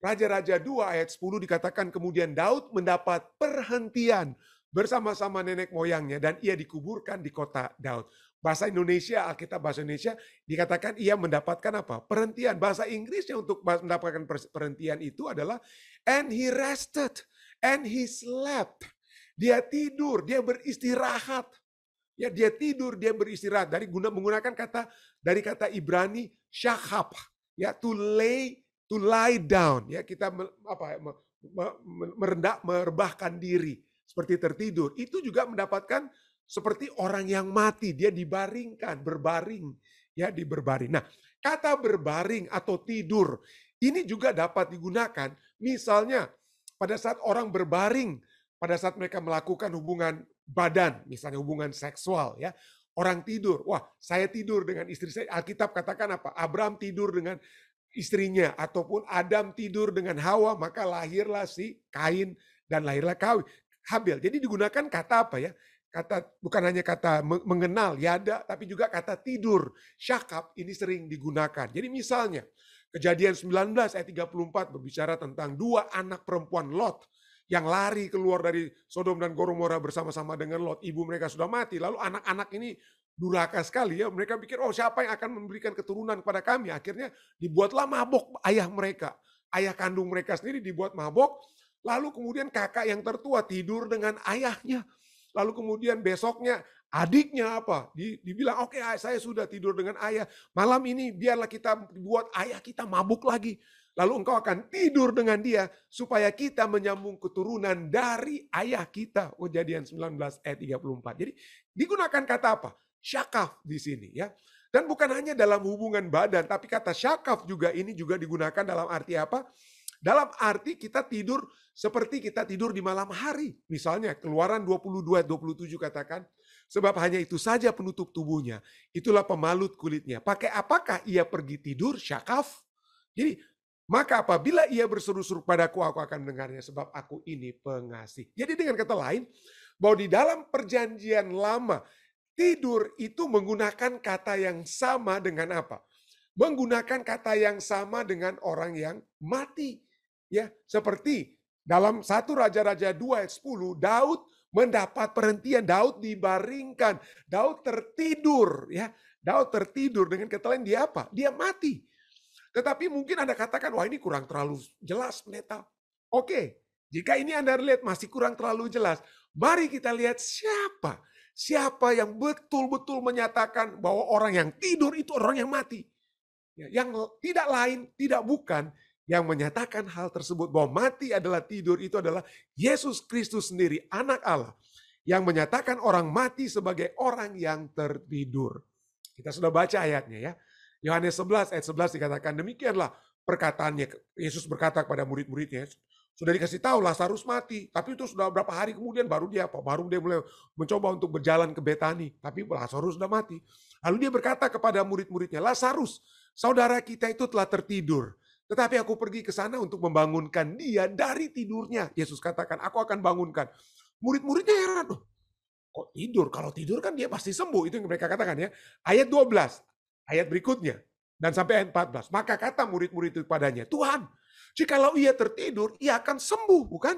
Raja-Raja 2 ayat 10 dikatakan kemudian Daud mendapat perhentian bersama-sama nenek moyangnya dan ia dikuburkan di kota Daud. Bahasa Indonesia, Alkitab bahasa Indonesia dikatakan ia mendapatkan apa? Perhentian. Bahasa Inggrisnya untuk mendapatkan perhentian itu adalah and he rested and he slept. Dia tidur, dia beristirahat. Ya, dia tidur, dia beristirahat. Menggunakan dari kata Ibrani shachab, ya, to lie down. Ya, kita merebahkan diri seperti tertidur. Itu juga mendapatkan seperti orang yang mati, dia dibaringkan, berbaring, ya, diberbaring. Nah, kata berbaring atau tidur ini juga dapat digunakan misalnya pada saat orang berbaring, pada saat mereka melakukan hubungan badan, misalnya hubungan seksual, ya. Orang tidur, wah, saya tidur dengan istri saya. Alkitab katakan apa? Abraham tidur dengan istrinya ataupun Adam tidur dengan Hawa, maka lahirlah si Kain dan lahirlah Habil. Jadi digunakan kata apa ya? Bukan hanya kata mengenal, yada, tapi juga kata tidur. Syakab ini sering digunakan. Jadi misalnya, Kejadian 19 ayat 34 berbicara tentang 2 anak perempuan Lot yang lari keluar dari Sodom dan Gomora bersama-sama dengan Lot. Ibu mereka sudah mati. Lalu anak-anak ini durhaka sekali ya. Mereka pikir, oh siapa yang akan memberikan keturunan kepada kami? Akhirnya dibuatlah mabok ayah mereka. Ayah kandung mereka sendiri dibuat mabok. Lalu kemudian kakak yang tertua tidur dengan ayahnya. Lalu kemudian besoknya adiknya apa? Dibilang, oke, saya sudah tidur dengan ayah. Malam ini biarlah kita buat ayah kita mabuk lagi. Lalu engkau akan tidur dengan dia supaya kita menyambung keturunan dari ayah kita. Kejadian 19 ayat 34. Jadi digunakan kata apa? Syakaf di sini ya. Dan bukan hanya dalam hubungan badan, tapi kata syakaf juga ini juga digunakan dalam arti apa? Dalam arti kita tidur seperti kita tidur di malam hari. Misalnya Keluaran 22 ayat 27 katakan, sebab hanya itu saja penutup tubuhnya, itulah pemalut kulitnya. Pakai apakah ia pergi tidur? Syakaf. Jadi maka apabila ia berseru-seru padaku, aku akan mendengarnya, sebab aku ini pengasih. Jadi dengan kata lain, bahwa di dalam perjanjian lama, tidur itu menggunakan kata yang sama dengan apa? Menggunakan kata yang sama dengan orang yang mati. Ya, seperti dalam 1 Raja-Raja 2 ayat 10, Daud mendapat perhentian, Daud dibaringkan, Daud tertidur, ya. Daud tertidur, dengan kata lain dia apa? Dia mati. Tetapi mungkin Anda katakan, wah ini kurang terlalu jelas, pendeta. Oke, jika ini Anda lihat masih kurang terlalu jelas, mari kita lihat siapa. Siapa yang betul-betul menyatakan bahwa orang yang tidur itu orang yang mati. Yang tidak lain, tidak bukan, yang menyatakan hal tersebut bahwa mati adalah tidur itu adalah Yesus Kristus sendiri, anak Allah, yang menyatakan orang mati sebagai orang yang tertidur. Kita sudah baca ayatnya ya. Yohanes 11 ayat 11 dikatakan demikianlah perkataannya. Yesus berkata kepada murid-muridnya, sudah dikasih tahu Lazarus mati, tapi itu sudah berapa hari kemudian baru dia mulai mencoba untuk berjalan ke Betani, tapi Lazarus sudah mati. Lalu dia berkata kepada murid-muridnya, Lazarus, saudara kita itu telah tertidur. Tetapi aku pergi ke sana untuk membangunkan dia dari tidurnya. Yesus katakan, aku akan bangunkan. Murid-muridnya heran. Kok tidur? Kalau tidur kan dia pasti sembuh. Itu yang mereka katakan ya. Ayat 12, ayat berikutnya. Dan sampai ayat 14. Maka kata murid-murid itu padanya, Tuhan, jikalau ia tertidur, ia akan sembuh, bukan?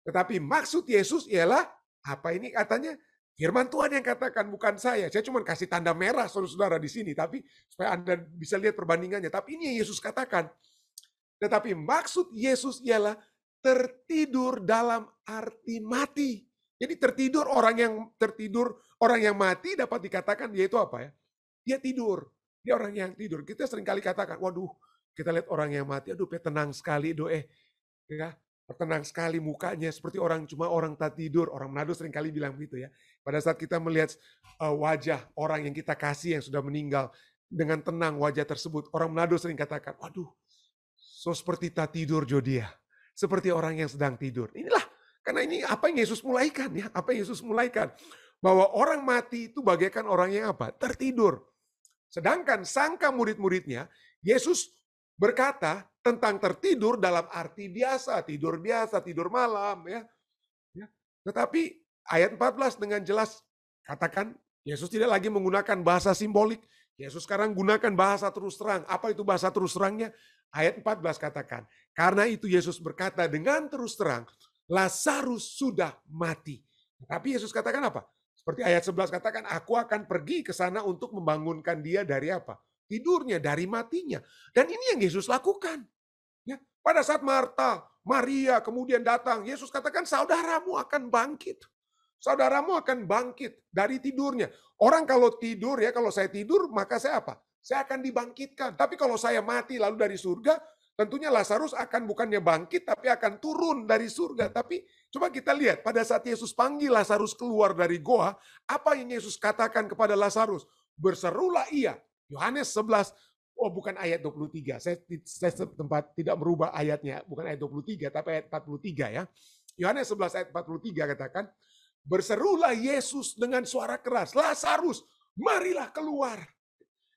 Tetapi maksud Yesus ialah, apa ini katanya? Firman Tuhan yang katakan, bukan saya. Saya cuma kasih tanda merah saudara-saudara di sini. Tapi supaya Anda bisa lihat perbandingannya. Tapi ini yang Yesus katakan. Tetapi maksud Yesus ialah tertidur dalam arti mati. Jadi tertidur, orang yang mati dapat dikatakan dia itu apa ya? Dia tidur. Dia orang yang tidur. Kita seringkali katakan, waduh, kita lihat orang yang mati, aduh, tenang sekali, ya, tenang sekali mukanya, seperti orang tak tidur. Orang Manado seringkali bilang begitu ya. Pada saat kita melihat wajah orang yang kita kasih yang sudah meninggal, dengan tenang wajah tersebut, orang Manado sering katakan, waduh, so seperti tak tidur Jodia. Seperti orang yang sedang tidur. Inilah, karena ini apa yang Yesus mulaikan ya. Apa yang Yesus mulaikan. Bahwa orang mati itu bagaikan orang yang apa? Tertidur. Sedangkan sangka murid-muridnya, Yesus berkata tentang tertidur dalam arti biasa, tidur malam. Ya. Tetapi ayat 14 dengan jelas katakan, Yesus tidak lagi menggunakan bahasa simbolik. Yesus sekarang gunakan bahasa terus terang. Apa itu bahasa terus terangnya? Ayat 14 katakan, karena itu Yesus berkata dengan terus terang, Lazarus sudah mati. Tapi Yesus katakan apa? Seperti ayat 11 katakan, aku akan pergi ke sana untuk membangunkan dia dari apa? Tidurnya, dari matinya. Dan ini yang Yesus lakukan. Ya, pada saat Marta, Maria kemudian datang, Yesus katakan saudaramu akan bangkit. Saudaramu akan bangkit dari tidurnya. Orang kalau tidur ya, kalau saya tidur maka saya apa? Saya akan dibangkitkan. Tapi kalau saya mati lalu dari surga, tentunya Lazarus akan bukannya bangkit tapi akan turun dari surga. Tapi coba kita lihat pada saat Yesus panggil Lazarus keluar dari goa, apa yang Yesus katakan kepada Lazarus? Berserulah ia. Yohanes 11, oh bukan ayat 23. Saya tempat tidak merubah ayatnya, bukan ayat 23 tapi ayat 43 ya. Yohanes 11 ayat 43 katakan, berserulah Yesus dengan suara keras, Lazarus, marilah keluar.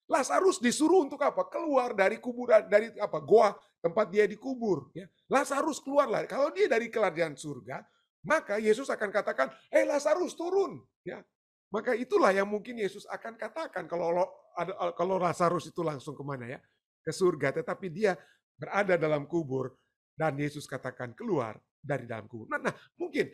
Lazarus disuruh untuk apa? Keluar dari kuburan, dari apa? Goa tempat dia dikubur. Ya. Lazarus keluarlah. Kalau dia dari kerajaan surga, maka Yesus akan katakan, Lazarus turun. Ya. Maka itulah yang mungkin Yesus akan katakan kalau Lazarus itu langsung kemana ya? Ke surga. Tetapi dia berada dalam kubur dan Yesus katakan keluar dari dalam kubur. Nah mungkin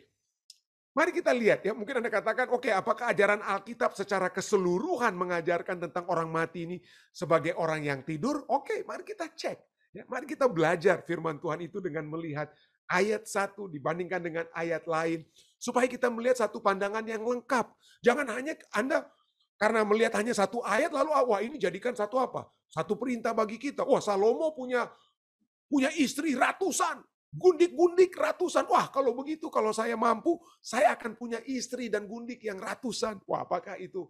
mari kita lihat ya, mungkin Anda katakan, oke, apakah ajaran Alkitab secara keseluruhan mengajarkan tentang orang mati ini sebagai orang yang tidur? Oke, mari kita cek. Ya, mari kita belajar firman Tuhan itu dengan melihat ayat 1 dibandingkan dengan ayat lain. Supaya kita melihat satu pandangan yang lengkap. Jangan hanya Anda karena melihat hanya satu ayat lalu, wah ini jadikan satu apa? Satu perintah bagi kita. Wah Salomo punya istri ratusan. Gundik-gundik ratusan. Wah kalau begitu, kalau saya mampu, saya akan punya istri dan gundik yang ratusan. Wah apakah itu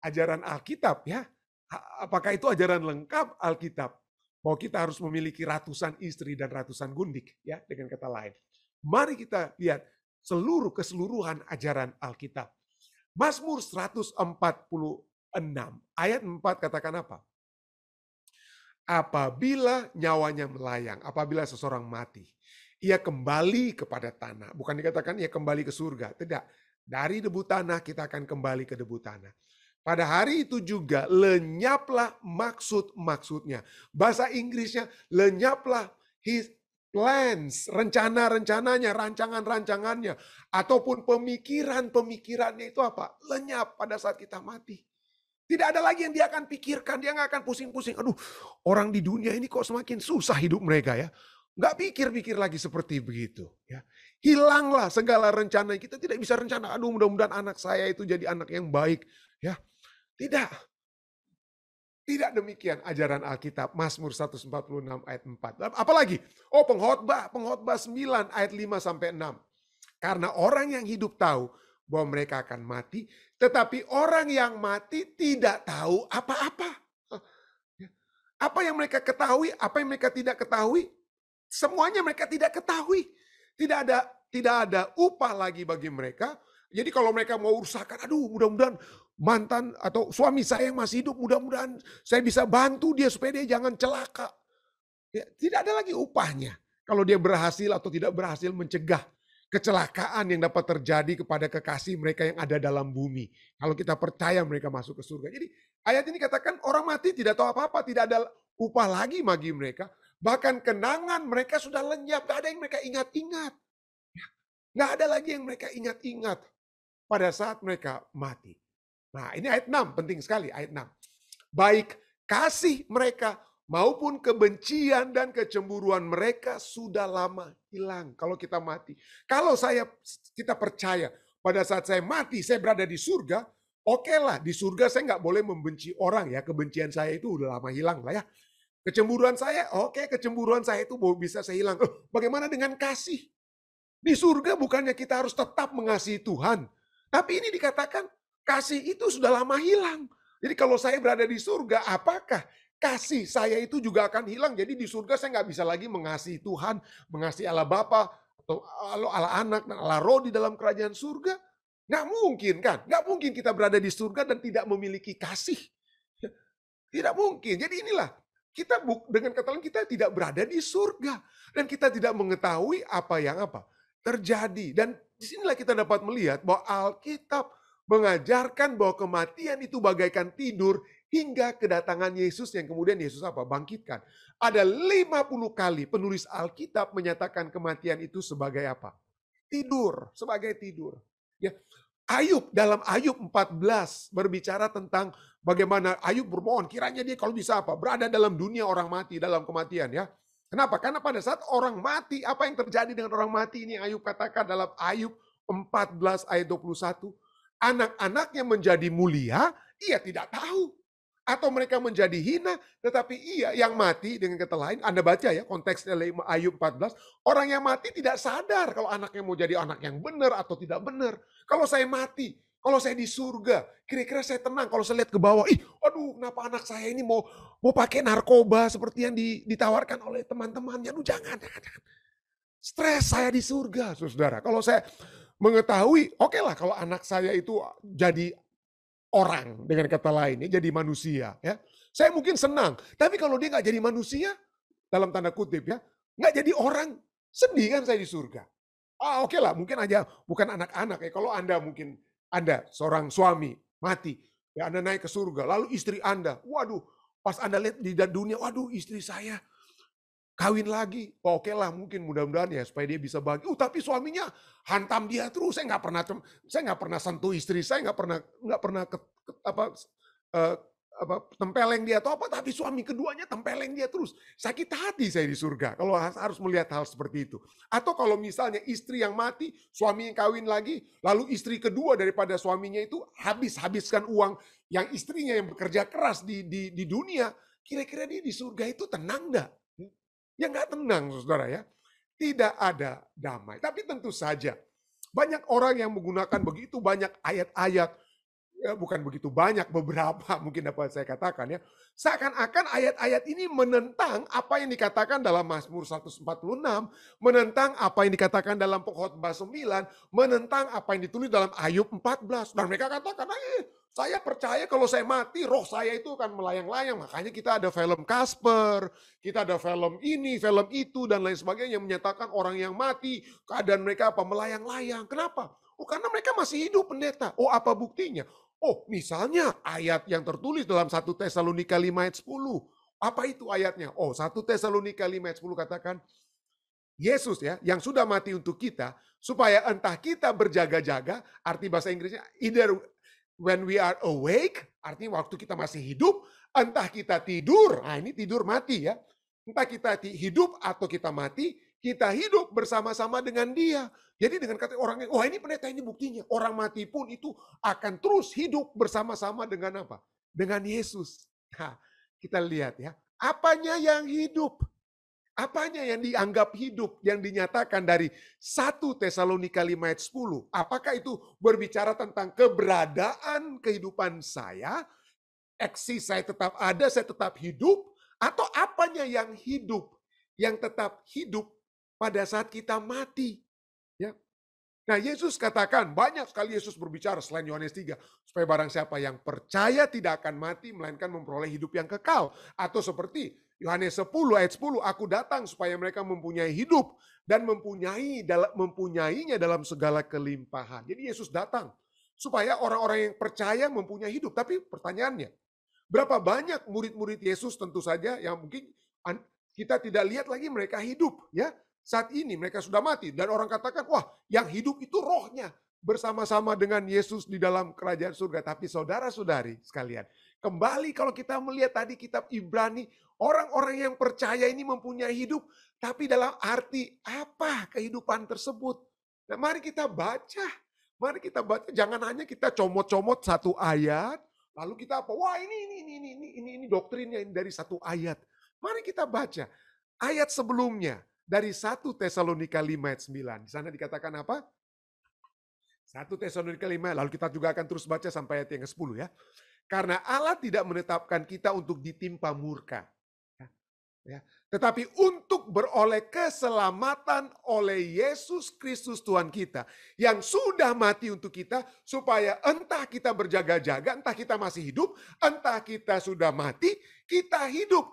ajaran Alkitab ya? Apakah itu ajaran lengkap Alkitab? Bahwa kita harus memiliki ratusan istri dan ratusan gundik ya, dengan kata lain. Mari kita lihat keseluruhan ajaran Alkitab. Mazmur 146 ayat 4 katakan apa? Apabila nyawanya melayang, apabila seseorang mati, ia kembali kepada tanah. Bukan dikatakan ia kembali ke surga. Tidak. Dari debu tanah kita akan kembali ke debu tanah. Pada hari itu juga lenyaplah maksud-maksudnya. Bahasa Inggrisnya lenyaplah his plans, rencana-rencananya, rancangan-rancangannya. Ataupun pemikiran-pemikirannya itu apa? Lenyap pada saat kita mati. Tidak ada lagi yang dia akan pikirkan. Dia nggak akan pusing-pusing. Aduh, orang di dunia ini kok semakin susah hidup mereka ya. Nggak pikir-pikir lagi seperti begitu. Ya. Hilanglah segala rencana. Kita tidak bisa rencana, aduh mudah-mudahan anak saya itu jadi anak yang baik. Ya. Tidak. Tidak demikian ajaran Alkitab. Mazmur 146 ayat 4. Apalagi? Oh pengkhotbah 9 ayat 5-6. Karena orang yang hidup tahu bahwa mereka akan mati. Tetapi orang yang mati tidak tahu apa-apa. Apa yang mereka ketahui, apa yang mereka tidak ketahui. Semuanya mereka tidak ketahui. Tidak ada upah lagi bagi mereka. Jadi kalau mereka mau usahakan, aduh mudah-mudahan mantan atau suami saya yang masih hidup, mudah-mudahan saya bisa bantu dia supaya dia jangan celaka. Ya, tidak ada lagi upahnya. Kalau dia berhasil atau tidak berhasil mencegah kecelakaan yang dapat terjadi kepada kekasih mereka yang ada dalam bumi. Kalau kita percaya mereka masuk ke surga. Jadi ayat ini katakan orang mati tidak tahu apa-apa, tidak ada upah lagi bagi mereka. Bahkan kenangan mereka sudah lenyap. Gak ada yang mereka ingat-ingat. Gak ada lagi yang mereka ingat-ingat pada saat mereka mati. Nah ini ayat 6, penting sekali ayat 6. Baik kasih mereka maupun kebencian dan kecemburuan mereka sudah lama hilang kalau kita mati. Kalau kita percaya pada saat saya mati, saya berada di surga, oke lah di surga saya nggak boleh membenci orang ya. Kebencian saya itu udah lama hilang lah ya. Kecemburuan saya, kecemburuan saya itu bisa saya hilang. Bagaimana dengan kasih? Di surga bukannya kita harus tetap mengasihi Tuhan. Tapi ini dikatakan kasih itu sudah lama hilang. Jadi kalau saya berada di surga, apakah kasih saya itu juga akan hilang? Jadi di surga saya nggak bisa lagi mengasihi Tuhan, mengasihi Allah Bapa, atau Allah Anak, dan Allah Roh di dalam kerajaan surga. Nggak mungkin kan? Nggak mungkin kita berada di surga dan tidak memiliki kasih. Tidak mungkin. Jadi inilah, kita dengan kata lain kita tidak berada di surga. Dan kita tidak mengetahui apa yang terjadi. Dan disinilah kita dapat melihat bahwa Alkitab mengajarkan bahwa kematian itu bagaikan tidur hingga kedatangan Yesus yang kemudian Yesus bangkitkan. Ada 50 kali penulis Alkitab menyatakan kematian itu sebagai apa? Tidur, sebagai tidur. Ya. Ayub, dalam Ayub 14 berbicara tentang bagaimana Ayub bermohon, kiranya dia kalau bisa berada dalam dunia orang mati, dalam kematian ya. Kenapa? Karena pada saat orang mati, apa yang terjadi dengan orang mati ini Ayub katakan dalam Ayub 14 ayat 21. Anak-anaknya menjadi mulia, ia tidak tahu. Atau mereka menjadi hina, tetapi ia yang mati, dengan kata lain, Anda baca ya konteksnya Ayub 14, orang yang mati tidak sadar kalau anaknya mau jadi anak yang benar atau tidak benar. Kalau saya mati, kalau saya di surga, kira-kira saya tenang kalau saya lihat ke bawah, aduh kenapa anak saya ini mau pakai narkoba seperti yang ditawarkan oleh teman-temannya. Aduh jangan. Stres saya di surga, saudara. Kalau saya mengetahui, oke lah kalau anak saya itu jadi orang, dengan kata lain, jadi manusia. Ya, saya mungkin senang. Tapi kalau dia nggak jadi manusia, dalam tanda kutip ya, nggak jadi orang, sedih kan saya di surga. Oke lah, mungkin aja bukan anak-anak ya. Kalau Anda seorang suami mati, ya Anda naik ke surga, lalu istri Anda, waduh, pas Anda lihat di dunia, waduh istri saya kawin lagi, oke lah mungkin mudah-mudahan ya supaya dia bisa bahagia. Tapi suaminya hantam dia terus. Saya nggak pernah sentuh istri saya, nggak pernah tempeleng dia atau apa. Tapi suami keduanya tempeleng dia terus. Sakit hati saya di surga kalau harus melihat hal seperti itu. Atau kalau misalnya istri yang mati, suami yang kawin lagi, lalu istri kedua daripada suaminya itu habiskan uang yang istrinya yang bekerja keras di dunia. Kira-kira dia di surga itu tenang nggak? Ya nggak tenang, saudara ya. Tidak ada damai. Tapi tentu saja, banyak orang yang menggunakan begitu banyak ayat-ayat, ya bukan begitu banyak, beberapa mungkin dapat saya katakan ya. Seakan-akan ayat-ayat ini menentang apa yang dikatakan dalam Mazmur 146, menentang apa yang dikatakan dalam Pengkhotbah 9, menentang apa yang ditulis dalam Ayub 14. Dan mereka katakan, saya percaya kalau saya mati, roh saya itu akan melayang-layang. Makanya kita ada film Casper, kita ada film ini, film itu, dan lain sebagainya. Yang menyatakan orang yang mati, keadaan mereka melayang-layang. Kenapa? Karena mereka masih hidup, pendeta. Apa buktinya? Misalnya ayat yang tertulis dalam 1 Tesalonika 5 ayat 10. Apa itu ayatnya? 1 Tesalonika 5 ayat 10 katakan, Yesus ya, yang sudah mati untuk kita, supaya entah kita berjaga-jaga, arti bahasa Inggrisnya, either when we are awake, artinya waktu kita masih hidup, entah kita tidur, ini tidur mati ya, entah kita hidup atau kita mati, kita hidup bersama-sama dengan dia. Jadi dengan kata orangnya, ini pendeta ini buktinya, orang mati pun itu akan terus hidup bersama-sama dengan apa? Dengan Yesus. Nah, kita lihat ya, apanya yang hidup? Apanya yang dianggap hidup, yang dinyatakan dari 1 Tesalonika 5 ayat 10? Apakah itu berbicara tentang keberadaan kehidupan saya, eksis saya tetap ada, saya tetap hidup, atau apanya yang hidup, yang tetap hidup pada saat kita mati? Ya. Nah, Yesus katakan, banyak sekali Yesus berbicara selain Yohanes 3, supaya barang siapa yang percaya tidak akan mati, melainkan memperoleh hidup yang kekal. Atau seperti Yohanes 10 ayat 10, aku datang supaya mereka mempunyai hidup dan mempunyainya dalam segala kelimpahan. Jadi Yesus datang supaya orang-orang yang percaya mempunyai hidup. Tapi pertanyaannya, berapa banyak murid-murid Yesus tentu saja yang mungkin kita tidak lihat lagi mereka hidup ya. Saat ini mereka sudah mati dan orang katakan, wah yang hidup itu rohnya bersama-sama dengan Yesus di dalam kerajaan surga. Tapi saudara-saudari sekalian, kembali kalau kita melihat tadi kitab Ibrani, orang-orang yang percaya ini mempunyai hidup, tapi dalam arti apa kehidupan tersebut? Nah, mari kita baca. Mari kita baca, jangan hanya kita comot-comot satu ayat, lalu kita apa? Wah, ini doktrinnya ini dari satu ayat. Mari kita baca ayat sebelumnya dari 1 Tesalonika 5 ayat 9. Di sana dikatakan apa? 1 Tesalonika 5, lalu kita juga akan terus baca sampai ayat yang ke-10 ya. Karena Allah tidak menetapkan kita untuk ditimpa murka. Ya. Tetapi untuk beroleh keselamatan oleh Yesus Kristus Tuhan kita yang sudah mati untuk kita, supaya entah kita berjaga-jaga, entah kita masih hidup, entah kita sudah mati, kita hidup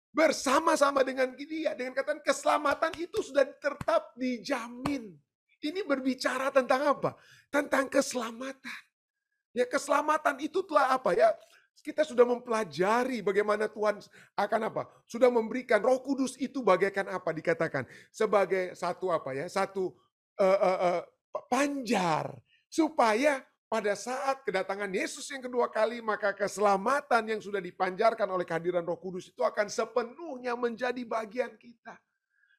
bersama-sama dengan dia. Dengan kata keselamatan itu sudah tetap dijamin. Ini berbicara tentang apa? Tentang keselamatan. Ya, keselamatan itu telah apa ya? Kita sudah mempelajari bagaimana Tuhan akan apa? Sudah memberikan Roh Kudus itu bagaikan apa dikatakan? Sebagai satu apa ya? Satu panjar supaya pada saat kedatangan Yesus yang kedua kali, maka keselamatan yang sudah dipanjarkan oleh kehadiran Roh Kudus itu akan sepenuhnya menjadi bagian kita.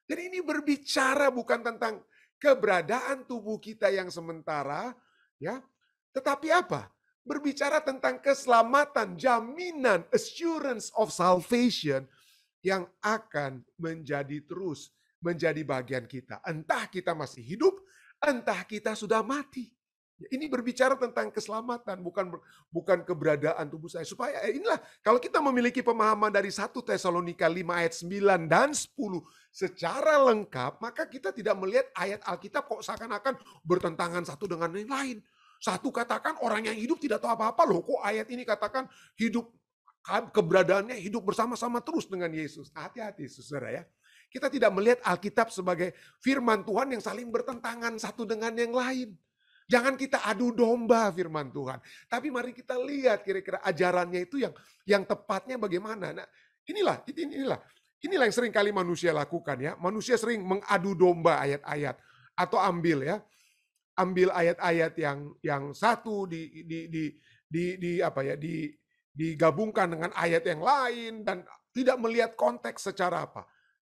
Jadi ini berbicara bukan tentang keberadaan tubuh kita yang sementara, ya, tetapi apa? Berbicara tentang keselamatan, jaminan, assurance of salvation yang akan menjadi terus menjadi bagian kita. Entah kita masih hidup, entah kita sudah mati. Ini berbicara tentang keselamatan, bukan keberadaan tubuh saya. Supaya inilah, kalau kita memiliki pemahaman dari 1 Tesalonika 5 ayat 9 dan 10 secara lengkap, maka kita tidak melihat ayat Alkitab kok seakan-akan bertentangan satu dengan yang lain. Satu katakan orang yang hidup tidak tahu apa-apa loh, kok ayat ini katakan hidup, keberadaannya hidup bersama-sama terus dengan Yesus. Hati-hati saudara ya. Kita tidak melihat Alkitab sebagai firman Tuhan yang saling bertentangan satu dengan yang lain. Jangan kita adu domba firman Tuhan. Tapi mari kita lihat kira-kira ajarannya itu yang tepatnya bagaimana. Nah, inilah yang sering kali manusia lakukan ya. Manusia sering mengadu domba ayat-ayat atau ambil ayat-ayat yang satu digabungkan dengan ayat yang lain dan tidak melihat konteks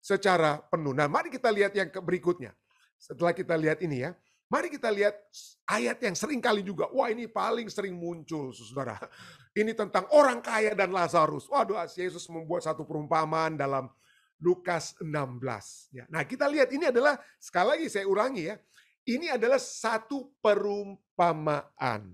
secara penuh. Nah, mari kita lihat yang berikutnya. Setelah kita lihat ini ya, mari kita lihat ayat yang sering kali juga. Wah, ini paling sering muncul, saudara. Ini tentang orang kaya dan Lazarus. Waduh, Yesus membuat satu perumpamaan dalam Lukas 16. Ya. Nah, kita lihat ini adalah, sekali lagi saya ulangi ya, ini adalah satu perumpamaan.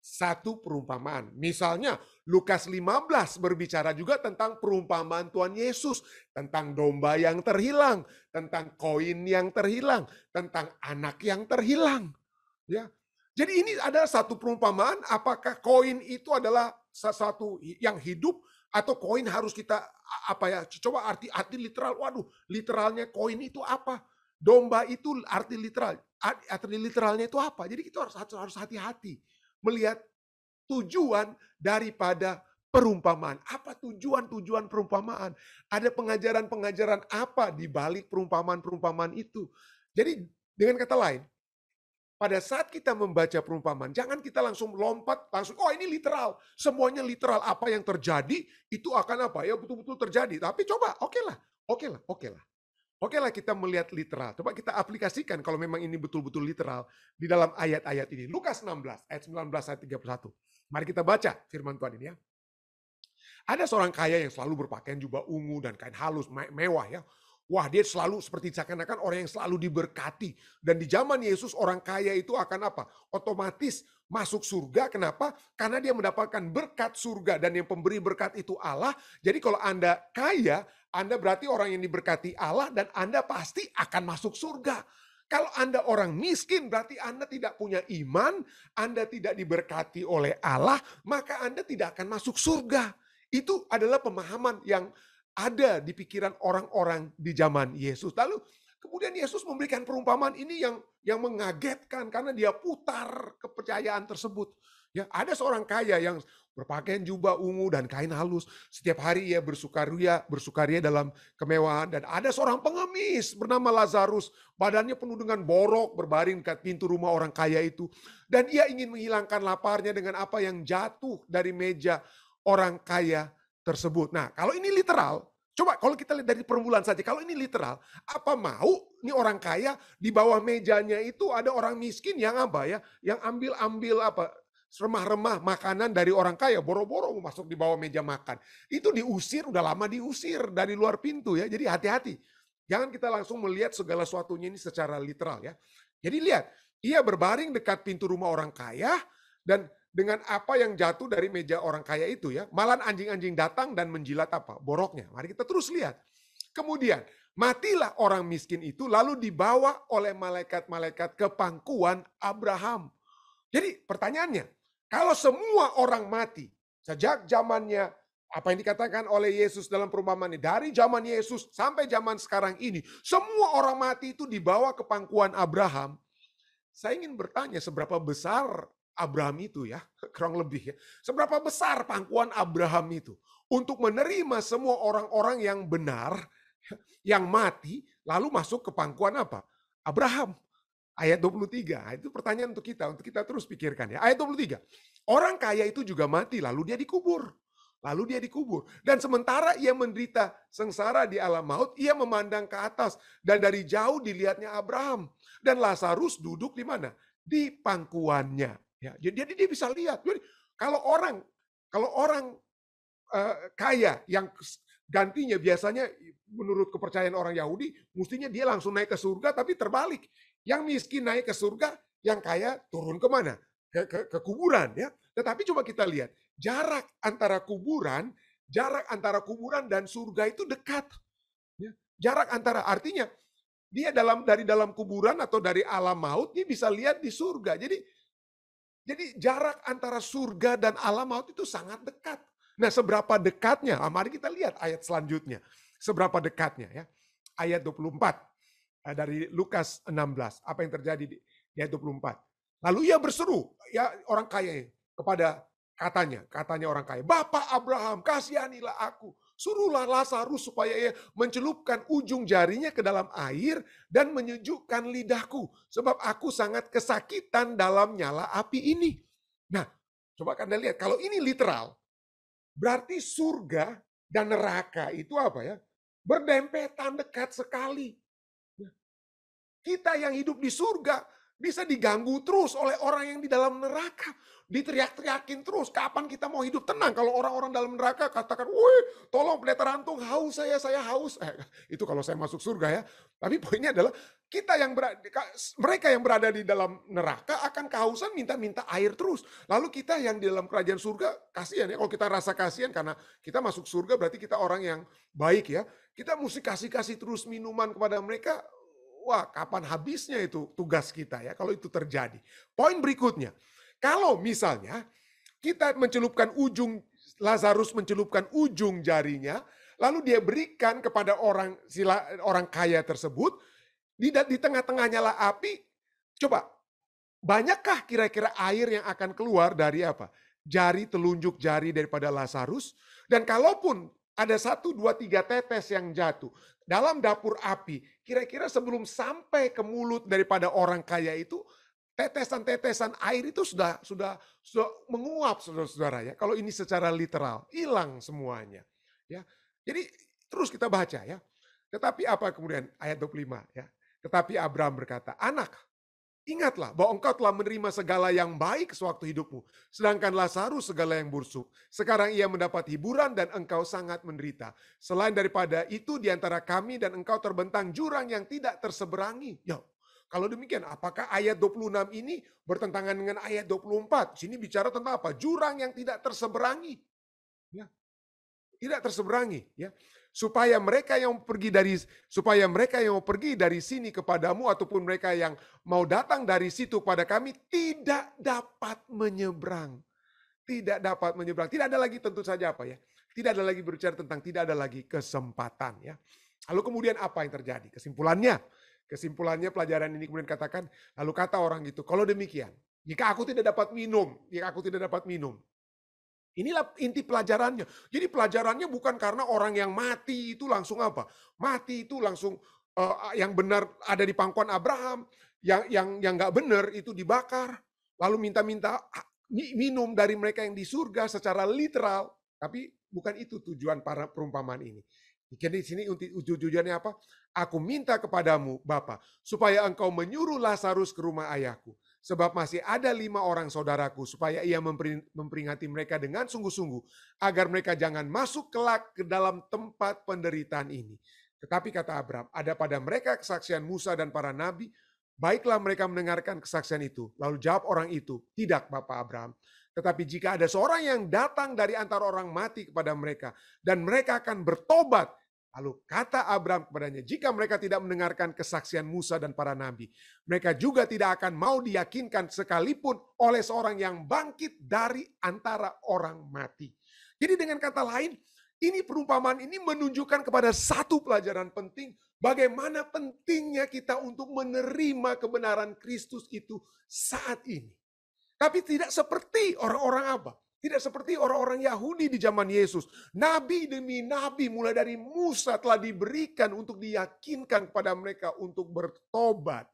Satu perumpamaan. Misalnya Lukas 15 berbicara juga tentang perumpamaan Tuhan Yesus. Tentang domba yang terhilang. Tentang koin yang terhilang. Tentang anak yang terhilang. Ya. Jadi ini adalah satu perumpamaan. Apakah koin itu adalah sesuatu yang hidup? Atau koin harus kita, coba arti literal. Waduh, literalnya koin itu apa? Domba itu arti literalnya itu apa? Jadi kita harus hati-hati melihat tujuan daripada perumpamaan. Apa tujuan perumpamaan? Ada pengajaran-pengajaran apa di balik perumpamaan-perumpamaan itu? Jadi dengan kata lain, pada saat kita membaca perumpamaan, jangan kita langsung lompat, oh ini literal. Semuanya literal, apa yang terjadi itu akan apa? Ya betul-betul terjadi. Tapi coba, oke lah. Okelah kita melihat literal. Coba kita aplikasikan kalau memang ini betul-betul literal di dalam ayat-ayat ini. Lukas 16, ayat 19, ayat 31. Mari kita baca firman Tuhan ini ya. Ada seorang kaya yang selalu berpakaian jubah ungu dan kain halus, mewah ya. Wah, dia selalu seperti seakan-akan orang yang selalu diberkati. Dan di zaman Yesus orang kaya itu akan apa? Otomatis masuk surga. Kenapa? Karena dia mendapatkan berkat surga. Dan yang pemberi berkat itu Allah. Jadi kalau Anda kaya, Anda berarti orang yang diberkati Allah dan Anda pasti akan masuk surga. Kalau Anda orang miskin berarti Anda tidak punya iman, Anda tidak diberkati oleh Allah, maka Anda tidak akan masuk surga. Itu adalah pemahaman yang ada di pikiran orang-orang di zaman Yesus. Lalu kemudian Yesus memberikan perumpamaan ini yang mengagetkan karena dia putar kepercayaan tersebut. Ya, ada seorang kaya yang berpakaian jubah ungu dan kain halus. Setiap hari ia bersukaria dalam kemewahan. Dan ada seorang pengemis bernama Lazarus. Badannya penuh dengan borok, berbaring dekat pintu rumah orang kaya itu. Dan ia ingin menghilangkan laparnya dengan apa yang jatuh dari meja orang kaya tersebut. Nah, kalau ini literal, coba kalau kita lihat dari permulaan saja, kalau ini literal, apa mau ini orang kaya di bawah mejanya itu ada orang miskin yang apa ya, yang ambil apa, remah-remah makanan dari orang kaya, boro-boro masuk di bawah meja makan. Itu diusir, udah lama diusir dari luar pintu ya. Jadi hati-hati. Jangan kita langsung melihat segala sesuatunya ini secara literal ya. Jadi lihat, ia berbaring dekat pintu rumah orang kaya dan dengan apa yang jatuh dari meja orang kaya itu ya, malah anjing-anjing datang dan menjilat apa? Boroknya. Mari kita terus lihat. Kemudian matilah orang miskin itu lalu dibawa oleh malaikat-malaikat ke pangkuan Abraham. Jadi pertanyaannya, kalau semua orang mati sejak zamannya apa yang dikatakan oleh Yesus dalam perumpamaan ini, dari zaman Yesus sampai zaman sekarang ini, semua orang mati itu dibawa ke pangkuan Abraham. Saya ingin bertanya seberapa besar Abraham itu ya, kurang lebih ya. Seberapa besar pangkuan Abraham itu untuk menerima semua orang-orang yang benar, yang mati, lalu masuk ke pangkuan apa? Abraham. Ayat 23, itu pertanyaan untuk kita terus pikirkan ya. Ayat 23, orang kaya itu juga mati, lalu dia dikubur. Dan sementara ia menderita sengsara di alam maut, ia memandang ke atas. Dan dari jauh dilihatnya Abraham. Dan Lazarus duduk di mana? Di pangkuannya. Ya, jadi dia bisa lihat. Jadi, kalau orang kaya yang gantinya biasanya menurut kepercayaan orang Yahudi, mestinya dia langsung naik ke surga, tapi terbalik. Yang miskin naik ke surga, yang kaya turun kemana? Ke kuburan ya. Tetapi coba kita lihat, jarak antara kuburan dan surga itu dekat. Ya. Jarak antara, artinya dia dari dalam kuburan atau dari alam maut, dia bisa lihat di surga. Jadi jarak antara surga dan alam maut itu sangat dekat. Nah, seberapa dekatnya? Mari kita lihat ayat selanjutnya. Seberapa dekatnya ya. Ayat 24 dari Lukas 16. Apa yang terjadi di ayat 24? Lalu ia berseru, ya orang kaya kepada katanya orang kaya, Bapak Abraham, kasihanilah aku. Suruhlah Lazarus supaya ia mencelupkan ujung jarinya ke dalam air dan menyejukkan lidahku. Sebab aku sangat kesakitan dalam nyala api ini. Nah, coba Anda lihat, kalau ini literal, berarti surga dan neraka itu apa ya? Berdempetan dekat sekali. Kita yang hidup di surga bisa diganggu terus oleh orang yang di dalam neraka. Diteriak-teriakin terus, kapan kita mau hidup tenang? Kalau orang-orang dalam neraka katakan, woi tolong pendeta Rantung, haus saya haus. Itu kalau saya masuk surga ya. Tapi poinnya adalah mereka yang berada di dalam neraka akan kehausan minta-minta air terus. Lalu kita yang di dalam kerajaan surga, kasihan ya. Kalau kita rasa kasihan karena kita masuk surga berarti kita orang yang baik ya. Kita mesti kasih terus minuman kepada mereka. Wah, kapan habisnya itu tugas kita ya kalau itu terjadi. Poin berikutnya, kalau misalnya kita Lazarus mencelupkan ujung jarinya, lalu dia berikan kepada orang kaya tersebut, di tengah-tengahnya lah api, coba, banyakkah kira-kira air yang akan keluar dari apa? Telunjuk jari daripada Lazarus, dan kalaupun ada 1, 2, 3 tetes yang jatuh dalam dapur api, kira-kira sebelum sampai ke mulut daripada orang kaya itu, tetesan-tetesan air itu sudah menguap, saudara-saudara ya. Kalau ini secara literal, hilang semuanya. Ya. Jadi terus kita baca ya. Tetapi apa kemudian ayat 25 ya. Tetapi Abraham berkata, anak, ingatlah bahwa engkau telah menerima segala yang baik sewaktu hidupmu. Sedangkan Lazarus segala yang busuk. Sekarang ia mendapat hiburan dan engkau sangat menderita. Selain daripada itu di antara kami dan engkau terbentang jurang yang tidak terseberangi. Ya, kalau demikian apakah ayat 26 ini bertentangan dengan ayat 24? Sini bicara tentang apa? Jurang yang tidak terseberangi. Ya. Tidak terseberangi. Ya. Supaya mereka yang mau pergi dari sini kepadamu ataupun mereka yang mau datang dari situ kepada kami tidak dapat menyeberang. Tidak dapat menyeberang. Tidak ada lagi tentu saja apa ya. Tidak ada lagi berbicara tentang tidak ada lagi kesempatan ya. Lalu kemudian apa yang terjadi? Kesimpulannya pelajaran ini kemudian katakan, lalu kata orang itu, kalau demikian, jika aku tidak dapat minum. Inilah inti pelajarannya. Jadi pelajarannya bukan karena orang yang mati itu langsung apa? Mati itu langsung yang benar ada di pangkuan Abraham, yang nggak benar itu dibakar, lalu minta-minta minum dari mereka yang di surga secara literal. Tapi bukan itu tujuan para perumpamaan ini. Jadi di sini tujuannya apa? Aku minta kepadamu, Bapa, supaya engkau menyuruh Lazarus ke rumah ayahku. Sebab masih ada 5 orang saudaraku, supaya ia memperingati mereka dengan sungguh-sungguh, agar mereka jangan masuk kelak ke dalam tempat penderitaan ini. Tetapi kata Abraham, ada pada mereka kesaksian Musa dan para nabi, baiklah mereka mendengarkan kesaksian itu. Lalu jawab orang itu, tidak Bapak Abraham. Tetapi jika ada seorang yang datang dari antara orang mati kepada mereka, dan mereka akan bertobat, Lalu kata Abraham kepadanya, jika mereka tidak mendengarkan kesaksian Musa dan para nabi, mereka juga tidak akan mau diyakinkan sekalipun oleh seorang yang bangkit dari antara orang mati. Jadi dengan kata lain, ini perumpamaan ini menunjukkan kepada satu pelajaran penting, bagaimana pentingnya kita untuk menerima kebenaran Kristus itu saat ini. Tapi tidak seperti orang-orang apa? Tidak seperti orang-orang Yahudi di zaman Yesus. Nabi demi nabi mulai dari Musa telah diberikan untuk diyakinkan kepada mereka untuk bertobat.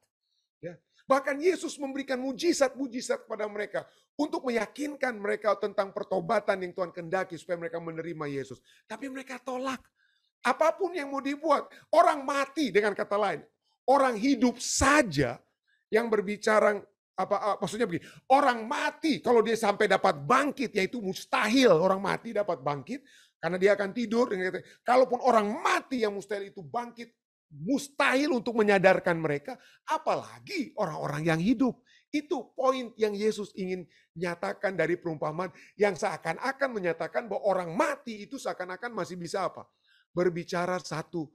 Ya. Bahkan Yesus memberikan mujizat-mujizat kepada mereka untuk meyakinkan mereka tentang pertobatan yang Tuhan kehendaki supaya mereka menerima Yesus. Tapi mereka tolak. Apapun yang mau dibuat. Orang mati dengan kata lain. Orang hidup saja yang berbicara maksudnya begini, orang mati kalau dia sampai dapat bangkit, yaitu mustahil orang mati dapat bangkit karena dia akan tidur. Kalaupun orang mati yang mustahil itu bangkit, mustahil untuk menyadarkan mereka, apalagi orang-orang yang hidup. Itu poin yang Yesus ingin nyatakan dari perumpamaan yang seakan-akan menyatakan bahwa orang mati itu seakan-akan masih bisa apa? Berbicara satu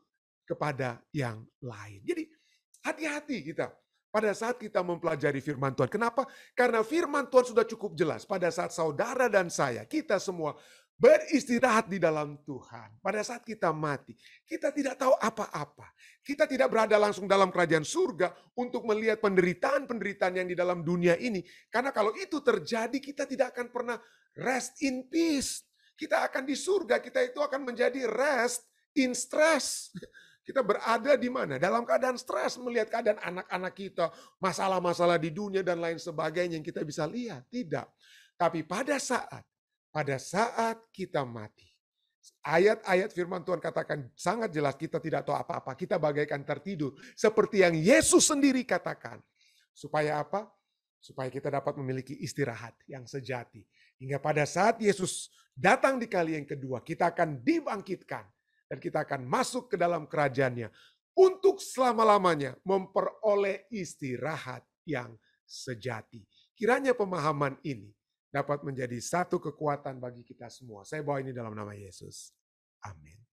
kepada yang lain. Jadi hati-hati kita. Pada saat kita mempelajari firman Tuhan. Kenapa? Karena firman Tuhan sudah cukup jelas. Pada saat saudara dan saya, kita semua beristirahat di dalam Tuhan. Pada saat kita mati, kita tidak tahu apa-apa. Kita tidak berada langsung dalam kerajaan surga untuk melihat penderitaan-penderitaan yang di dalam dunia ini. Karena kalau itu terjadi, kita tidak akan pernah rest in peace. Kita akan di surga, kita itu akan menjadi rest in stress. Kita berada di mana? Dalam keadaan stres melihat keadaan anak-anak kita, masalah-masalah di dunia dan lain sebagainya yang kita bisa lihat. Tidak. Tapi pada saat kita mati, ayat-ayat firman Tuhan katakan sangat jelas, kita tidak tahu apa-apa. Kita bagaikan tertidur. Seperti yang Yesus sendiri katakan. Supaya apa? Supaya kita dapat memiliki istirahat yang sejati. Hingga pada saat Yesus datang di kali yang kedua, kita akan dibangkitkan. Dan kita akan masuk ke dalam kerajaannya untuk selama-lamanya memperoleh istirahat yang sejati. Kiranya pemahaman ini dapat menjadi satu kekuatan bagi kita semua. Saya bawa ini dalam nama Yesus. Amin.